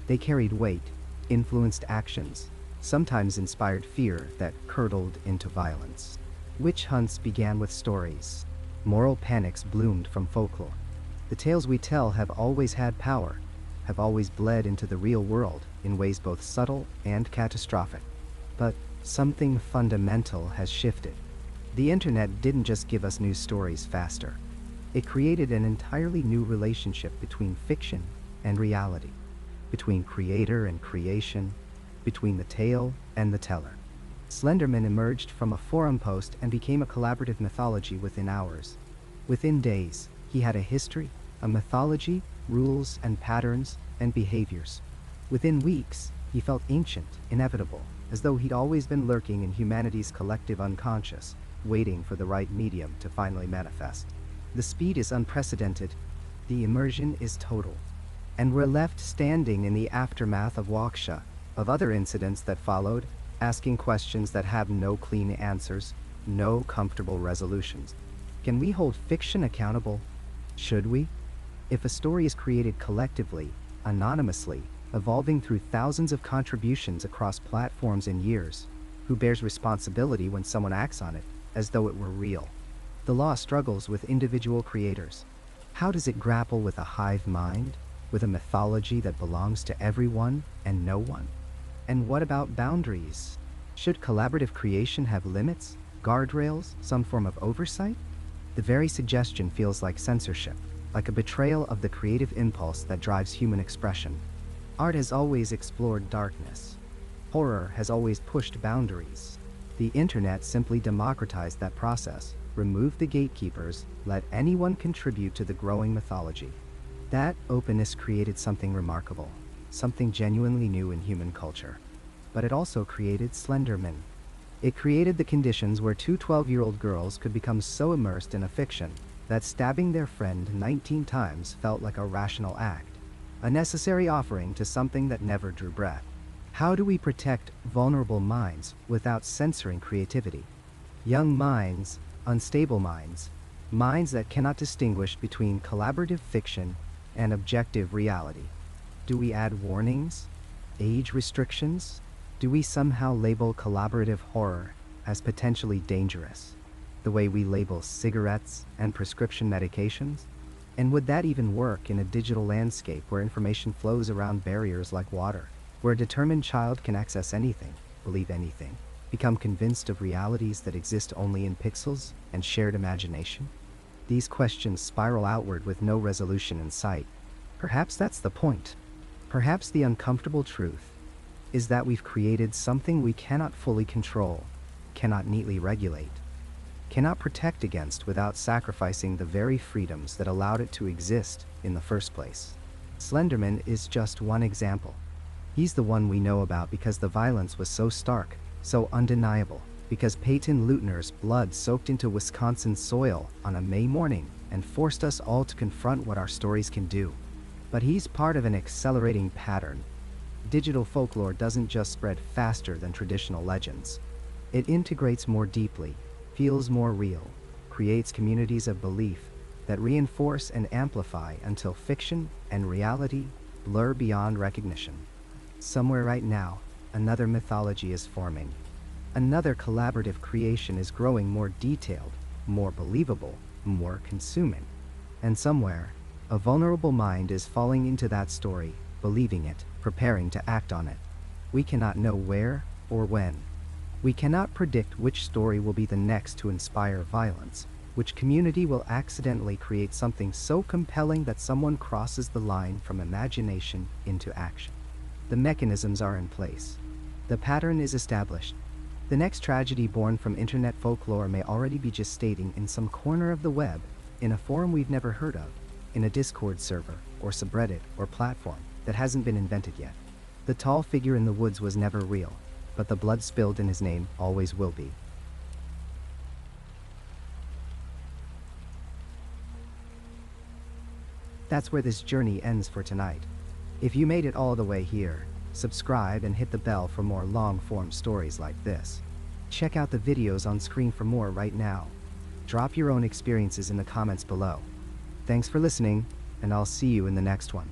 They carried weight, influenced actions, sometimes inspired fear that curdled into violence. Witch hunts began with stories. Moral panics bloomed from folklore. The tales we tell have always had power, have always bled into the real world in ways both subtle and catastrophic. But something fundamental has shifted. The internet didn't just give us news stories faster. It created an entirely new relationship between fiction and reality, between creator and creation, between the tale and the teller. Slenderman emerged from a forum post and became a collaborative mythology within hours. Within days, he had a history, a mythology, rules and patterns and behaviors. Within weeks, he felt ancient, inevitable, as though he'd always been lurking in humanity's collective unconscious, waiting for the right medium to finally manifest. The speed is unprecedented, the immersion is total, and we're left standing in the aftermath of Waukesha, of other incidents that followed, asking questions that have no clean answers, no comfortable resolutions. Can we hold fiction accountable? Should we? If a story is created collectively, anonymously, evolving through thousands of contributions across platforms and years, who bears responsibility when someone acts on it, as though it were real? The law struggles with individual creators. How does it grapple with a hive mind, with a mythology that belongs to everyone and no one? And what about boundaries? Should collaborative creation have limits, guardrails, some form of oversight? The very suggestion feels like censorship, like a betrayal of the creative impulse that drives human expression. Art has always explored darkness. Horror has always pushed boundaries. The internet simply democratized that process, removed the gatekeepers, let anyone contribute to the growing mythology. That openness created something remarkable, something genuinely new in human culture. But it also created Slenderman. It created the conditions where two 12-year-old girls could become so immersed in a fiction that stabbing their friend 19 times felt like a rational act, a necessary offering to something that never drew breath. How do we protect vulnerable minds without censoring creativity? Young minds, unstable minds, minds that cannot distinguish between collaborative fiction and objective reality. Do we add warnings? Age restrictions? Do we somehow label collaborative horror as potentially dangerous, the way we label cigarettes and prescription medications? And would that even work in a digital landscape where information flows around barriers like water, where a determined child can access anything, believe anything, become convinced of realities that exist only in pixels and shared imagination? These questions spiral outward with no resolution in sight. Perhaps that's the point. Perhaps the uncomfortable truth is that we've created something we cannot fully control, cannot neatly regulate, cannot protect against without sacrificing the very freedoms that allowed it to exist in the first place. Slenderman is just one example. He's the one we know about because the violence was so stark, so undeniable, because Peyton Leutner's blood soaked into Wisconsin soil on a May morning and forced us all to confront what our stories can do. But he's part of an accelerating pattern. Digital folklore doesn't just spread faster than traditional legends. It integrates more deeply, feels more real, creates communities of belief that reinforce and amplify until fiction and reality blur beyond recognition. Somewhere right now, another mythology is forming. Another collaborative creation is growing more detailed, more believable, more consuming. And somewhere, a vulnerable mind is falling into that story, believing it, preparing to act on it. We cannot know where or when. We cannot predict which story will be the next to inspire violence, which community will accidentally create something so compelling that someone crosses the line from imagination into action. The mechanisms are in place. The pattern is established. The next tragedy born from internet folklore may already be gestating in some corner of the web, in a forum we've never heard of, in a Discord server, or subreddit, or platform that hasn't been invented yet. The tall figure in the woods was never real, but the blood spilled in his name always will be. That's where this journey ends for tonight. If you made it all the way here, subscribe and hit the bell for more long-form stories like this. Check out the videos on screen for more right now. Drop your own experiences in the comments below. Thanks for listening, and I'll see you in the next one.